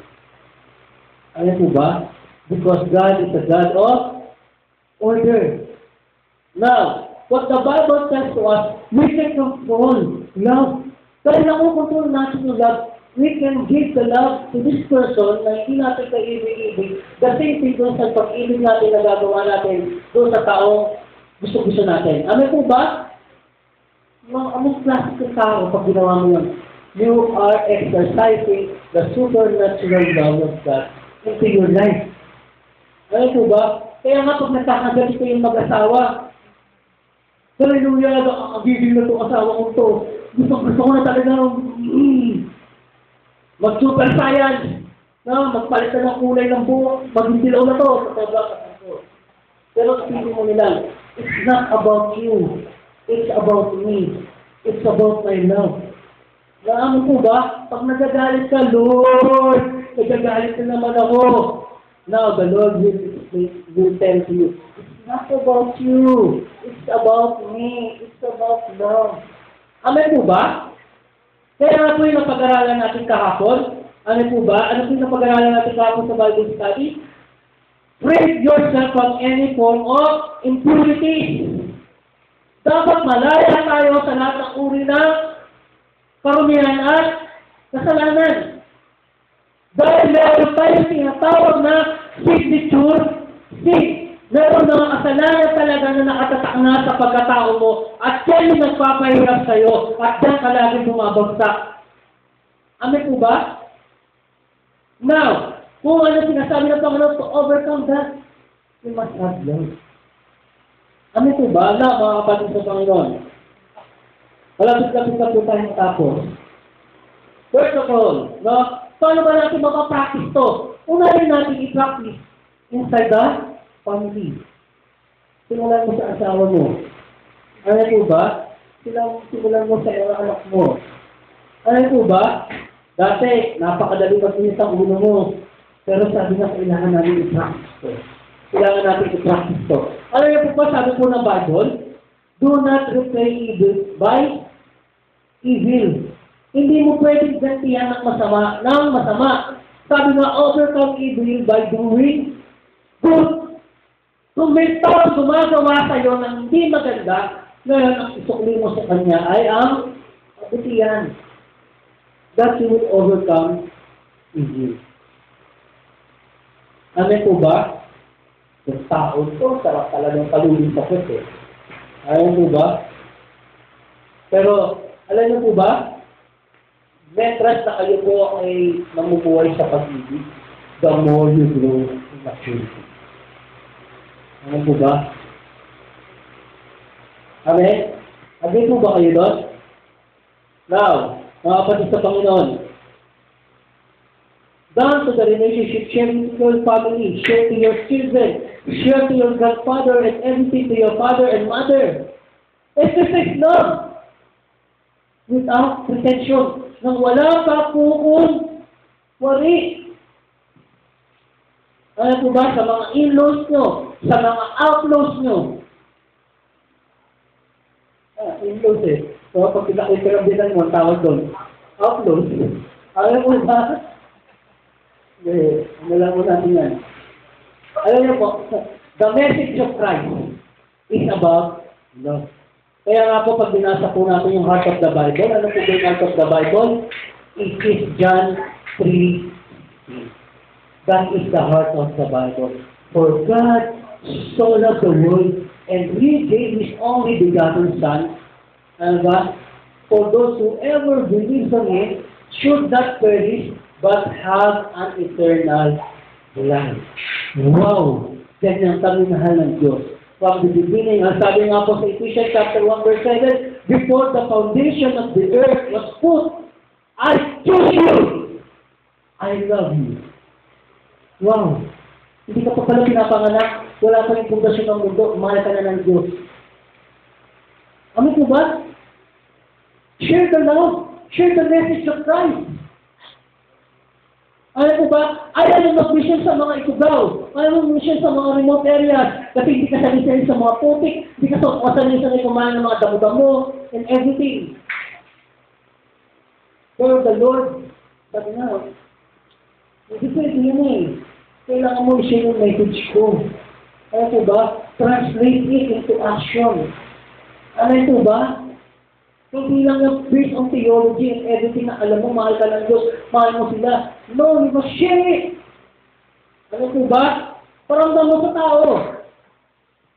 [SPEAKER 1] Ano po ba? Because God is a God of order. Now, what the Bible tells to us, we can control love. Dahil nakukontrol natin yung love, we can give the love to this person na hindi natin kaibig-ibig. The same thing doon sa pag-ibig natin na gagawa natin doon sa taong gusto-gusto natin. Ano po ba? Anong klaseng ng tao pag ginawa mo yun? You are exercising the supernatural love of God into your life. Ano po ba? Kaya nga pag nagkakagalito yung mag-asawa, hallelujah, ang gigil na itong asawa ko to. Gusto ko na talaga mag-super science, magpalit na ng kulay ng buhok, maging dilaw na to. Pero isipin mo nila, it's not about you. It's about me. It's about my love. Ano po ba? Pag nagagalit ka, Lord, nagagalit na naman ako. Now, the Lord will tell you, it's not about you. It's about me. It's about love. Amen po ba? Kaya nga po yung napag-aralan natin kahapon. Ano po ba? Ano po yung napag-aralan natin kahapon sa Bible study? Rid yourself from any form of impurity. Dapat malaya tayo sa lahat ng uri ng karumihan at kasalanan. Dahil meron tayong tinatawag na signature sin. Meron mga kasalanan talaga na nakatatak na sa pagkatao mo at yan yung nagpapahirap sa'yo at yan ka lagi bumabagsak. Amen po ba? Now, kung ano sinasabi ng Panginoon to overcome that, you must have love. Amen po ba? Na, mga kapatid sa Panginoon. Malapit-lapit na po tayo matapos. First of all, paano ba natin makapractice to? Unahin natin i-practice inside the family. Simulan mo sa asawa mo. Ano po ba? Simulan mo sa iyong anak mo. Ano po ba? Dati, napakadali mag-inis ang ulo mo. Pero sabi na, kailangan natin i-practice to. Kailangan natin i-practice to. Ano po ba? Sabi po ng Bible, do not repay evil by evil. Hindi mo pwedeng gantihan ng masama. Sabi nga, overcome evil by doing good. Kung may taong gumagawa sa'yo ng hindi maganda, ngayon ang isukli mo sa kanya ay ang kabutihan. That you will overcome evil. Amen po ba? Yung tao to, sarap talagang kalulin sa kwet eh. Amen po ba? Pero, alam niyo po ba? Metras na kayo po ay namubuhay sa pag-ibig, the more you grow in maturity. Ano po ba? Amen? Agay po ba kayo doon? Now, mga kapatid sa Panginoon, down to the relationship, share to your family, share to your children, share to your grandfather and everything to your father and mother. Exercise love without pretension. Nang wala pa po kung worry. Ano po ba? Sa mga in-laws nyo, sa mga outlaws nyo. In-laws eh. So, pag pinakikiramitan mo, ang tawag doon. Outlaws. Ano po ba? Ano lang mo natin yan. Alam niyo po, the message of Christ is about love. Kaya nga po, pag binasa po natin yung heart of the Bible, ano po ba yung heart of the Bible? It is John 3:3. That is the heart of the Bible. For God so loved the world, and He gave His only begotten Son, and for those who ever believes on Him should not perish, but have an eternal life. Wow! Ganyan kami mahal ng Diyos. From the beginning, ang sabi nga po sa Ephesians chapter 1 verse 7, before the foundation of the earth was put, I chose you! I love you. Wow! Hindi ka pa pala pinapanganak, wala pa rin pundasyon ng mundo, mahal ka na ng Diyos. Ano po ba? Share the love. Share the message of Christ. Alam mo ba, ayaw mo mag-mission sa mga ikugaw. Ayaw mo mag-mission sa mga remote areas. Kasi hindi ka sanay sa mga putik. Hindi ka sanay kumain ng mga damo-damo and everything. Lord, the Lord, sabi nga, hindi pwede yun eh. Kailangan mo i-share yung message ko. Alam mo ba, translate it into action. Alam mo ba, hindi lang yung based on theology and everything na alam mo, mahal ka ng Diyos, mahal mo sila. No, you must share it. Alam mo ba? Paramdam mo sa tao.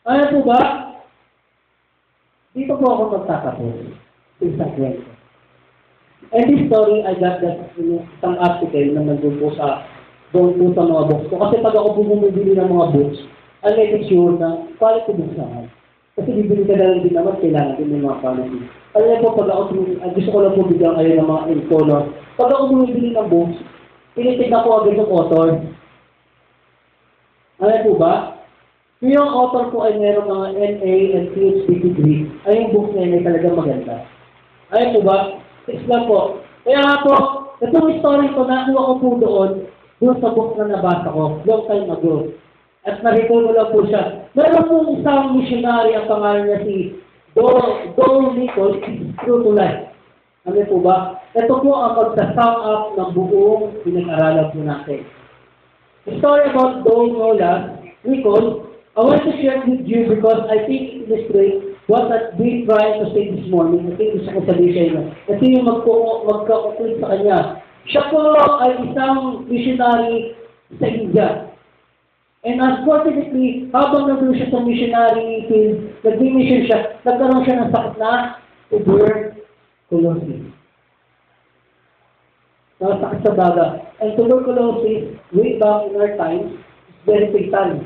[SPEAKER 1] Alam mo ba? Dito po ako magtatapos. Isang kwento. And this story, I got that in isang article na nandun po sa doon po sa mga books ko. Kasi pag ako bumibili ng mga books, I make sure na quality books naman. Kasi bibili ka na lang din naman, kailangan din ng mga quality. Kaya po, pag ako, gusto ko lang po bigyan kayo ng mga info, no? Pag ako bumibili ng books, tinitignan ko agad yung author. Ano po ba? Yung author po ay meron mga NA and PhD degree. Ay yung books na yun ay talagang maganda. Ayun po ba? Islam po. Kaya po, itong story ko, nakuha ko po doon sa book na nabasa ko, long time ago. At na-recall ko lang po siya. Meron po isang missionary, ang pangalan niya si Don Nichols, True to Life. Ano po ba? Ito po ang pagsa-sum up ng buong pinag-aralan po natin. The story about Don Nichols, I want to share with you because I think it illustrates what I've been trying to say this morning. I think gusto ko sabihin sa inyo. Ito yung magka-conclude sa kanya. Siya po ay isang missionary sa India. And unfortunately, habang nandun siya sa missionary field, nag-mission siya, nagkaroon siya ng sakit na tuberculosis. Sakit sa baga. And tuberculosis, way back in our times, is very fatal.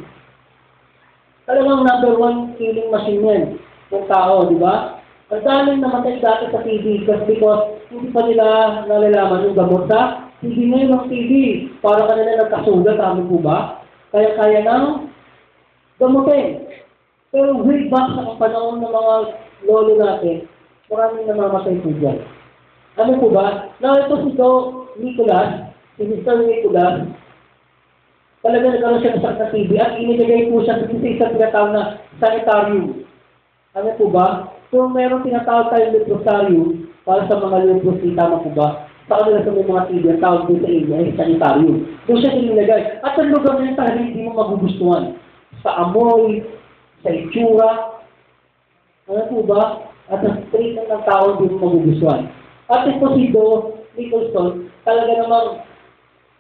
[SPEAKER 1] Talagang number one killing machine yan ng tao, di ba? Ang daming namatay dati sa TB because hindi pa nila nalalaman yung gamot sa TB ngayon ng TB. Para kanila nagkasugat, tama po ba? Kaya ng gamutin. Pero way back sa panahon ng mga lolo natin, maraming namamatay po dyan. Ano po ba? Now, ito si Nicholas, si Mr. Nicholas, talaga nagkaroon siya ng sakit na TB at inilagay po siya sa isang tinatawag na sanitarium. Ano po ba? Kung meron tinatawag tayong leprosarium para sa mga leprosi, tama po ba? Sa kanila sa mga TB, ang tawag po sa inyo ay sanitarium. Doon siya inilagay. At ang lugar na yun talaga hindi mo magugustuhan. Sa amoy, sa itsura, ano po ba? At ang treatment ng tao hindi mo magugustuhan. At ito si Nicholson, talaga namang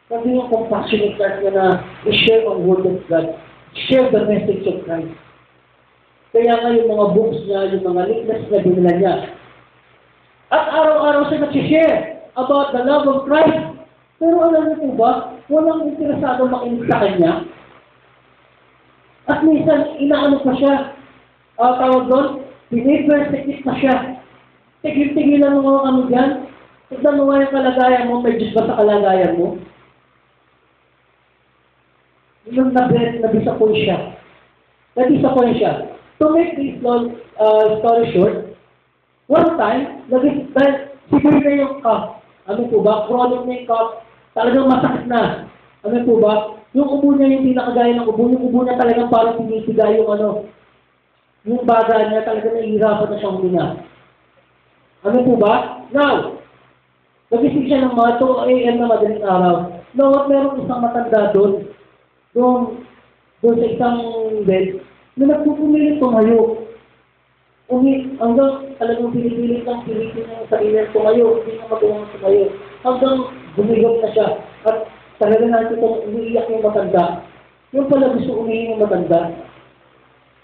[SPEAKER 1] hindi yung compassionate heart na i-share ang word of God, share the message of Christ. Kaya nga yung mga books niya, yung mga leaflets na binila niya. At araw-araw siya nag-share about the love of Christ. Pero alam niyo po ba, walang interesado makinig sa kanya. At minsan, inaano pa siya, tawag doon, pinipersecute na siya. Tigil-tigilan mo mga kami dyan. Tignan mo nga yung kalagayan mo, may Diyos ba sa kalagayan mo? Yung na-disappoint siya. Na-disappoint siya. To make this long story short, one time, siguro na yung cough. Ano po ba? Chronic na yung cough. Talagang masakit na. Ano po ba? Yung ubo niya yung pinakagaya ng ubo. Yung ubo niya talagang parang pinitiga yung yung baga niya talagang nahihirapan na siyang huminga. Ano po ba? Now, nagising siya ng mga 2 a.m. na madaling araw. Now, at meron isang matanda doon sa isang bed, na nagpupumilit tumayo. Hanggang talagang pinipilit niya sa sarili tumayo, hindi na magawang tumayo. Hanggang bumigap na siya. At talaga natin itong umiiyak yung matanda. Yung pala gusto umihin yung matanda.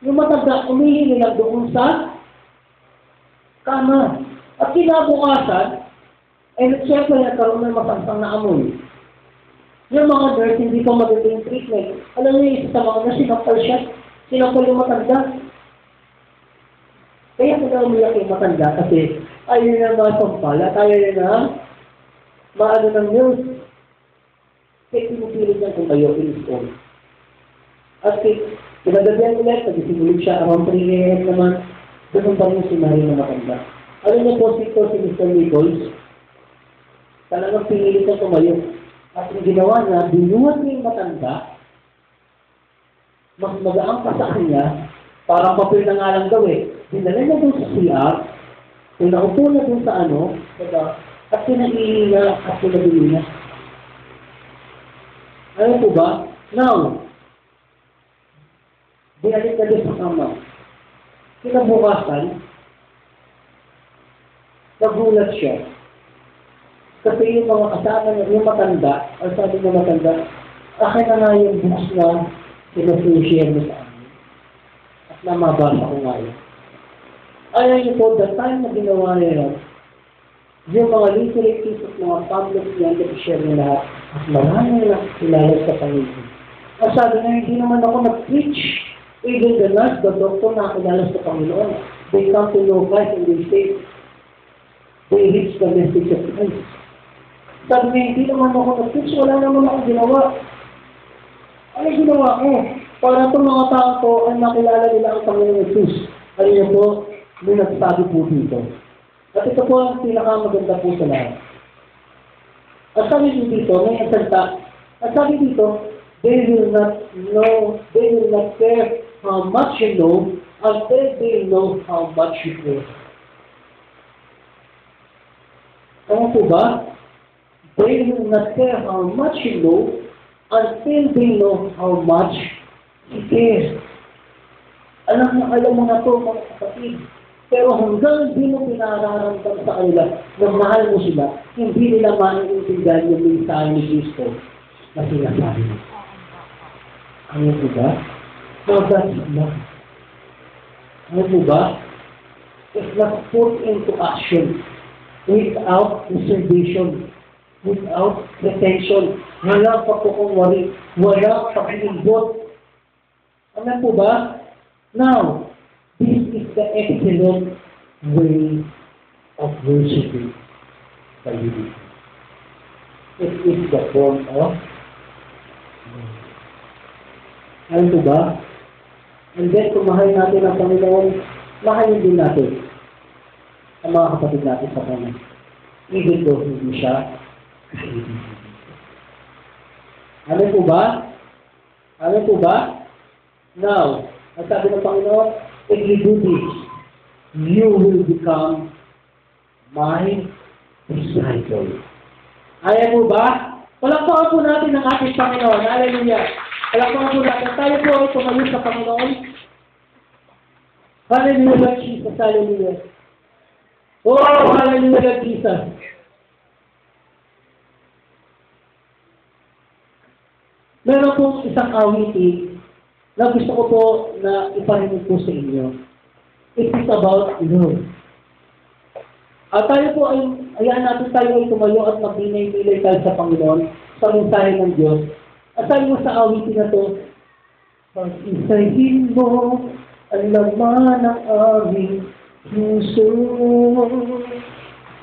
[SPEAKER 1] Yung matanda, umihin nila doon sa kama. At kinabukasan, siyempre nagkaroon ng masangsang na amoy. Yung mga nurse, hindi pa maganda yung treatment. Alam niyo, isa sa mga nurse, sinampal siya. Sinampal yung matanda. Kaya kung umiyak yung matanda kasi ayaw na masampal at ayaw na maano ng nurse. Kaya pinupilit niya kung kayo in-school. At pinagabihan ulit, nag-isimulit siya around 3 a.m. naman. Doon pa rin sinari ng matanda. Alam niyo po, si Mr. Nichols, talagang pinilit na tumayo. At yung ginawa niya, binuhat niya yung matanda, mas magaang pa sa kanya, parang papel na nga lang daw eh. Dinala niya doon sa CR, pinaupo na doon sa ano, diba? At pinaiinga at pinabili niya. Ano po ba? Now, binalik na doon sa kama. Kinabukasan, nagulat siya. Kasi yung mga kasama niya, yung matanda, ang sabi ng matanda, akin na nga yung books na sinushare mo sa amin. At namabasa ko nga yun. Ayaw niyo po, the time na ginawa niya yun, yung mga literate at mga pamphlets niya, na-share niya lahat. At marami na kilala sa Panginoon. Ang sabi niya, hindi naman ako nag-preach. Even the nurse, the doctor na kilala sa Panginoon. They come to know Christ and they say, they reach the message of Christ. Sabi niya, hindi naman ako nag-preach, wala naman akong ginawa. Ano ginawa ko? Para itong mga tao ko ay makilala nila ang Panginoon Jesus. Ano niya po, may nagsabi po dito. At ito po ang pinakamaganda po sa lahat. At sabi dito, may salita. At sabi dito, they will not care how much you know until they know how much you care. Ano po ba? They will not care how much you know until they know how much you care. Alam mo na to mga kapatid. Pero hanggang hindi mo pinararamdam sa kanila na mahal mo sila, hindi nila maintindihan yung mensahe ni Kristo na sinasabi mo. Ano po ba? So that's love. Ano po ba? It's not put into action without reservation, without retention. Wala pa po kong wari. Wala pa pinibot. Ano po ba? Now, this is the excellent way of worshiping the living. It is the form of ano po ba? And then, kung mahal natin ang Panginoon, mahalin din natin ang mga kapatid natin sa Panginoon. Even though hindi siya ano po ba? Ano po ba? Now, ang sabi ng Panginoon, if you do this, you will become my disciple. Ayaw mo ba? Palakpakan po natin ang ating Panginoon. Hallelujah. Palakpakan po natin. Tayo po ay tumayo sa Panginoon. Hallelujah, Jesus. Hallelujah. Oh, hallelujah, Jesus. Meron pong isang awitin na gusto ko po na iparinig po sa inyo. It is about love. At tayo po ay, hayaan natin tayo ay tumayo at magbinay-bilay tayo sa Panginoon sa mensahe ng Diyos. At tayo sa awitin na to, pag-isahin mo ang laman ng aming puso.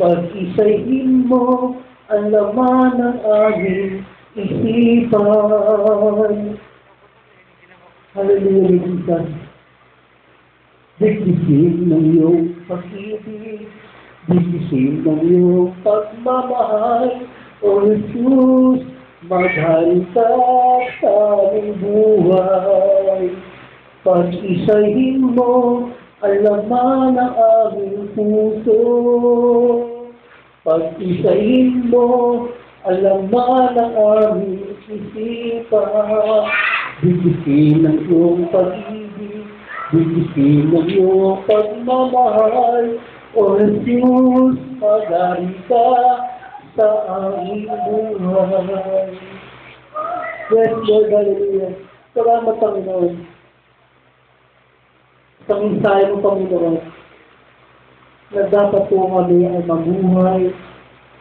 [SPEAKER 1] Pag-isahin mo ang laman ng aming isipan. Hallelujah, Jesus. Bigtisin ng iyong pag-ibig, bigtisin ng iyong pagmamahal, O Jesus, maghal ka sa aming buhay. Pag-isahin mo ang laman ng aming puso. Pag-isahin mo ang laman ng aming isipan. Bigtisin ng iyong pag-ibig, bigtisin ng iyong pagmamahal, O Jesus, maghari ka sa aming buhay. Yes, Lord, hallelujah. Salamat, Panginoon. Sa mensahe mo, Panginoon, na dapat po kami ay mabuhay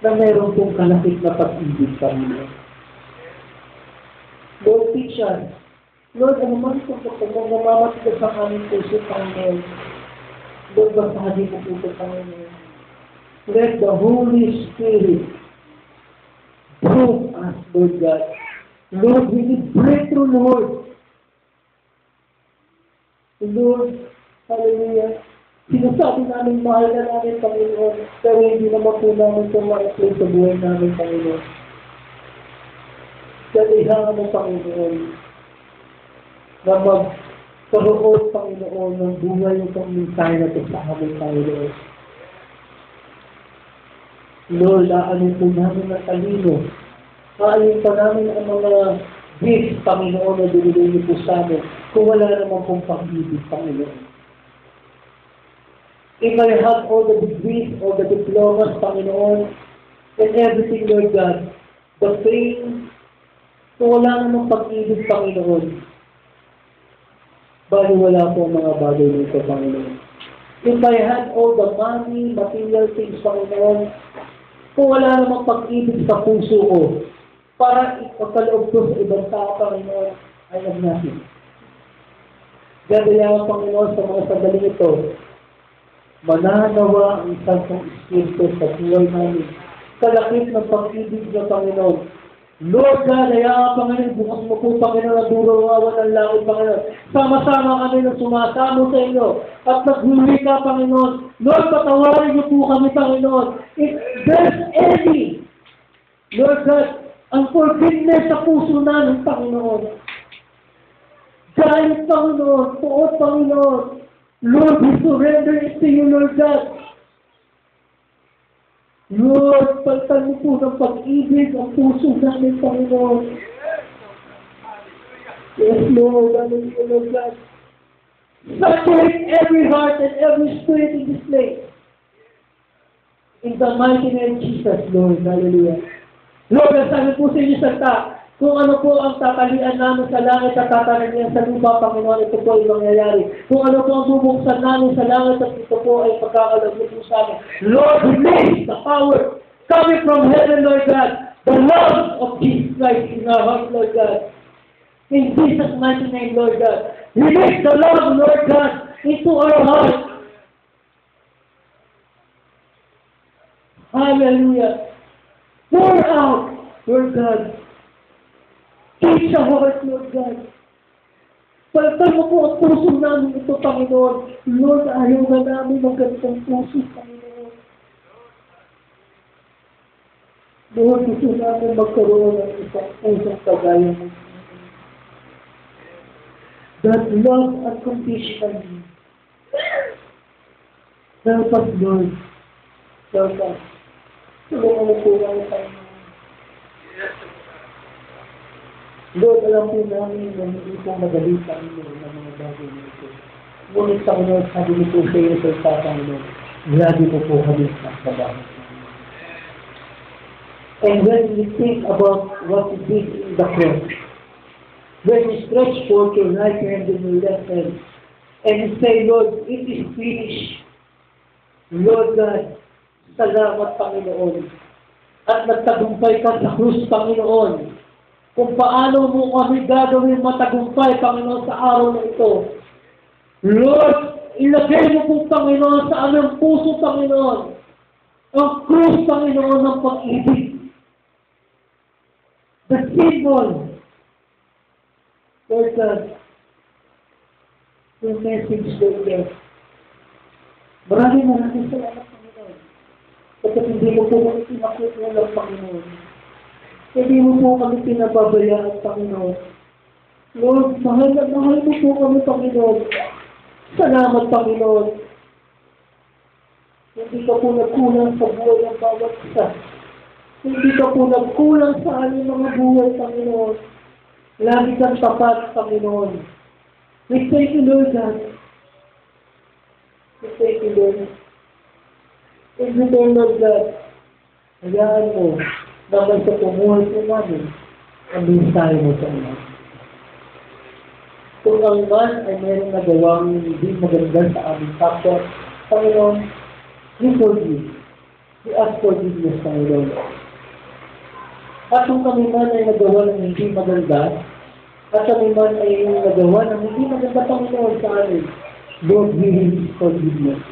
[SPEAKER 1] na mayroon pong kalapit na pag-ibig, Panginoon. Lord, teach us. Lord, ano man ito po kung namamatigas ang aming puso, Panginoon. Lord, basahin mo po, Panginoon. Let the Holy Spirit prove us, Lord God. Lord, we need breakthrough, Lord. Lord, hallelujah. Sinasabi namin, mahal na namin, Panginoon, pero hindi naman po namin ito ma-apply sa buhay namin, Panginoon. Dalihan mo, Panginoon, na magkaroon, Panginoon, ng buhay itong mensahe na ito sa amin, Panginoon. Lord, aanin po namin na talino. Aanin pa namin ang mga gifts, Panginoon, na binigay niyo po sa amin kung wala naman pong pag-ibig, Panginoon. If I have all the degrees, all the diplomas, Panginoon, and everything, Lord God, the fame, kung wala namang pag-ibig, Panginoon, bali wala po ang mga bagay nito, Panginoon. If I had all the money, material things, Panginoon, kung wala namang pag-ibig sa puso ko, para ipagkaloob ko sa ibang tao, Panginoon, I have nothing. Gagayawan, Panginoon, sa mga sandaling ito, mananawa ang isang Espiritu sa buhay namin. Kalakip ng pag-ibig ng Panginoon. Lord God, hayaan, Panginoon, bukas mo po, Panginoon, ang durawawan ng langit, Panginoon. Sama-sama kami na sumasamo sa inyo at naghuwi ka, Panginoon. Lord, patawarin niyo po kami, Panginoon. If there's any, Lord God, ang forgiveness sa puso namin, Panginoon. Galit, Panginoon, puot, Panginoon. Lord, we surrender it to you, Lord God. Lord, palitan mo po ng pag-ibig ang puso namin, Panginoon. Yes, Lord, hallelujah, Lord God. Saturate every heart and every spirit in this place. In the mighty name of Jesus, Lord, hallelujah. Lord, ang sabi po sa inyo salita, kung ano po ang tatalian namin sa langit at tatalian sa lupa, Panginoon, ito po ay mangyayari. Kung ano po ang bubuksan namin sa langit at ito po ay pagkakalag po sa amin. Lord, release the power coming from heaven, Lord God. The love of Jesus Christ in our heart, Lord God. In Jesus' mighty name, Lord God. Release the love, Lord God, into our heart. Hallelujah. Pour out, Lord God. Teach our heart, Lord God. Palitan mo po ang puso namin ito, Panginoon. Lord, ayaw na namin ng ganitong puso, Panginoon. Lord, gusto namin magkaroon ng isang pusong kagaya mo. That love unconditionally. Help us, Lord. Help us. Tulungan mo po ang Panginoon. Lord, alam po namin na hindi po madali sa inyo ng mga bagay nito. Ngunit, Panginoon, sabi niyo po sa iyo sa Panginoon, lagi po kami sa trabaho. And when we think about what you did in the cross, when you stretch forth your right hand and your left hand, and you say, Lord, it is finished. Lord God, salamat, Panginoon. At nagtagumpay ka sa krus, Panginoon. Kung paano mo kami gagawin matagumpay, Panginoon, sa araw na ito. Lord, ilagay mo po, Panginoon, sa aming puso, Panginoon, ang krus, Panginoon, ng pag-ibig. The symbol, Lord God, yung message, Lord God. Maraming salamat, Panginoon. Kapag hindi mo po kami pinakukulang, Panginoon. Hindi mo po kami pinababayaan, Panginoon. Lord, mahal na mahal mo po kami, Panginoon. Salamat, Panginoon. Hindi ka po nagkulang sa buhay ng bawat isa. Hindi ka po nagkulang sa aming mga buhay, Panginoon. Lagi kang tapat, Panginoon. We thank you, Lord God. We thank you, Lord. In the name of God, hayaan mo naman sa pumuhay po namin ang mensahe mo sa inyo. Kung ang man ay mayroong nagawang hindi maganda sa aming kapwa, Panginoon, we forgive. We ask forgiveness, Panginoon. At kung kami man ay nagawa ng hindi maganda, at kami man ay nagawa ng hindi maganda, Panginoon, sa amin, Lord, we release forgiveness.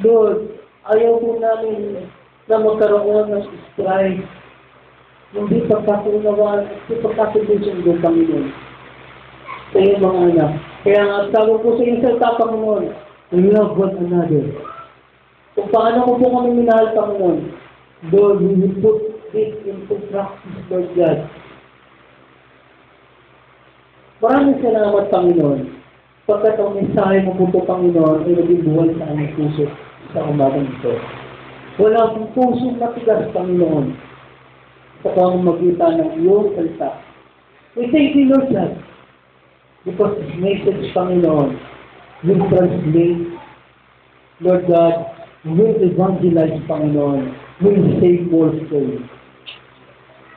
[SPEAKER 1] Lord, ayaw po namin na magkaroon ng strife, hindi pagkakaunawaan, hindi pagkakasunod, Panginoon, sa iyong mga anak. Kaya nga, sabi po sa iyong salita, Panginoon, love one another. Kung paano ko po kami minahal, Panginoon, Lord, we will put this into practice, Lord God. Maraming salamat, Panginoon. Pagkat ang mensahe mo po ito, Panginoon, ay naging buhay sa aming puso sa umagang ito. Wala akong pusong matigas, Panginoon, sa pamamagitan ng iyong salita. We thank you, Lord God, because this message, Panginoon, will translate, Lord God, will evangelize, Panginoon, will save more souls.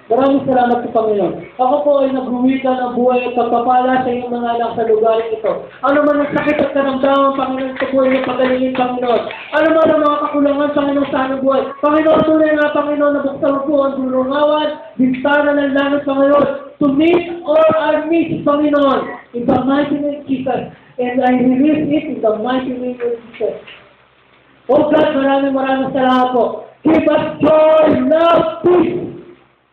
[SPEAKER 1] Maraming salamat sa Panginoon. Ako po ay naghuwita ng buhay at pagpapala sa iyong mga anak sa lugar ito. Ano man ang sakit at karamdaman, Panginoon, ito po ay napagalingin, Panginoon. Ano man ang mga kakulangan, Panginoon, sa aming buhay. Panginoon, tunay nga, Panginoon, na buksan mo po ang dulungawan, bintana ng langit, Panginoon, to meet all our needs, Panginoon, in the mighty name of Jesus. And I release it in the mighty name of Jesus. Oh God, maraming salamat po. Give us joy, love, peace,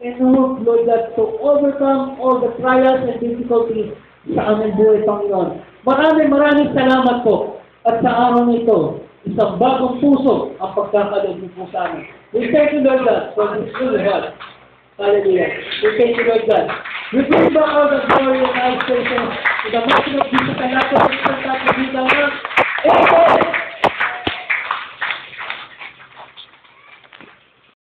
[SPEAKER 1] and hope, Lord God, to overcome all the trials and difficulties sa aming buhay, Panginoon. Maraming salamat po. At sa araw nito, isang bagong puso ang pagkakaloob mo po sa amin. We thank you, Lord God, for this new heart. Hallelujah. We thank you, Lord God. We bring back all the glory and adoration to the mighty of Jesus and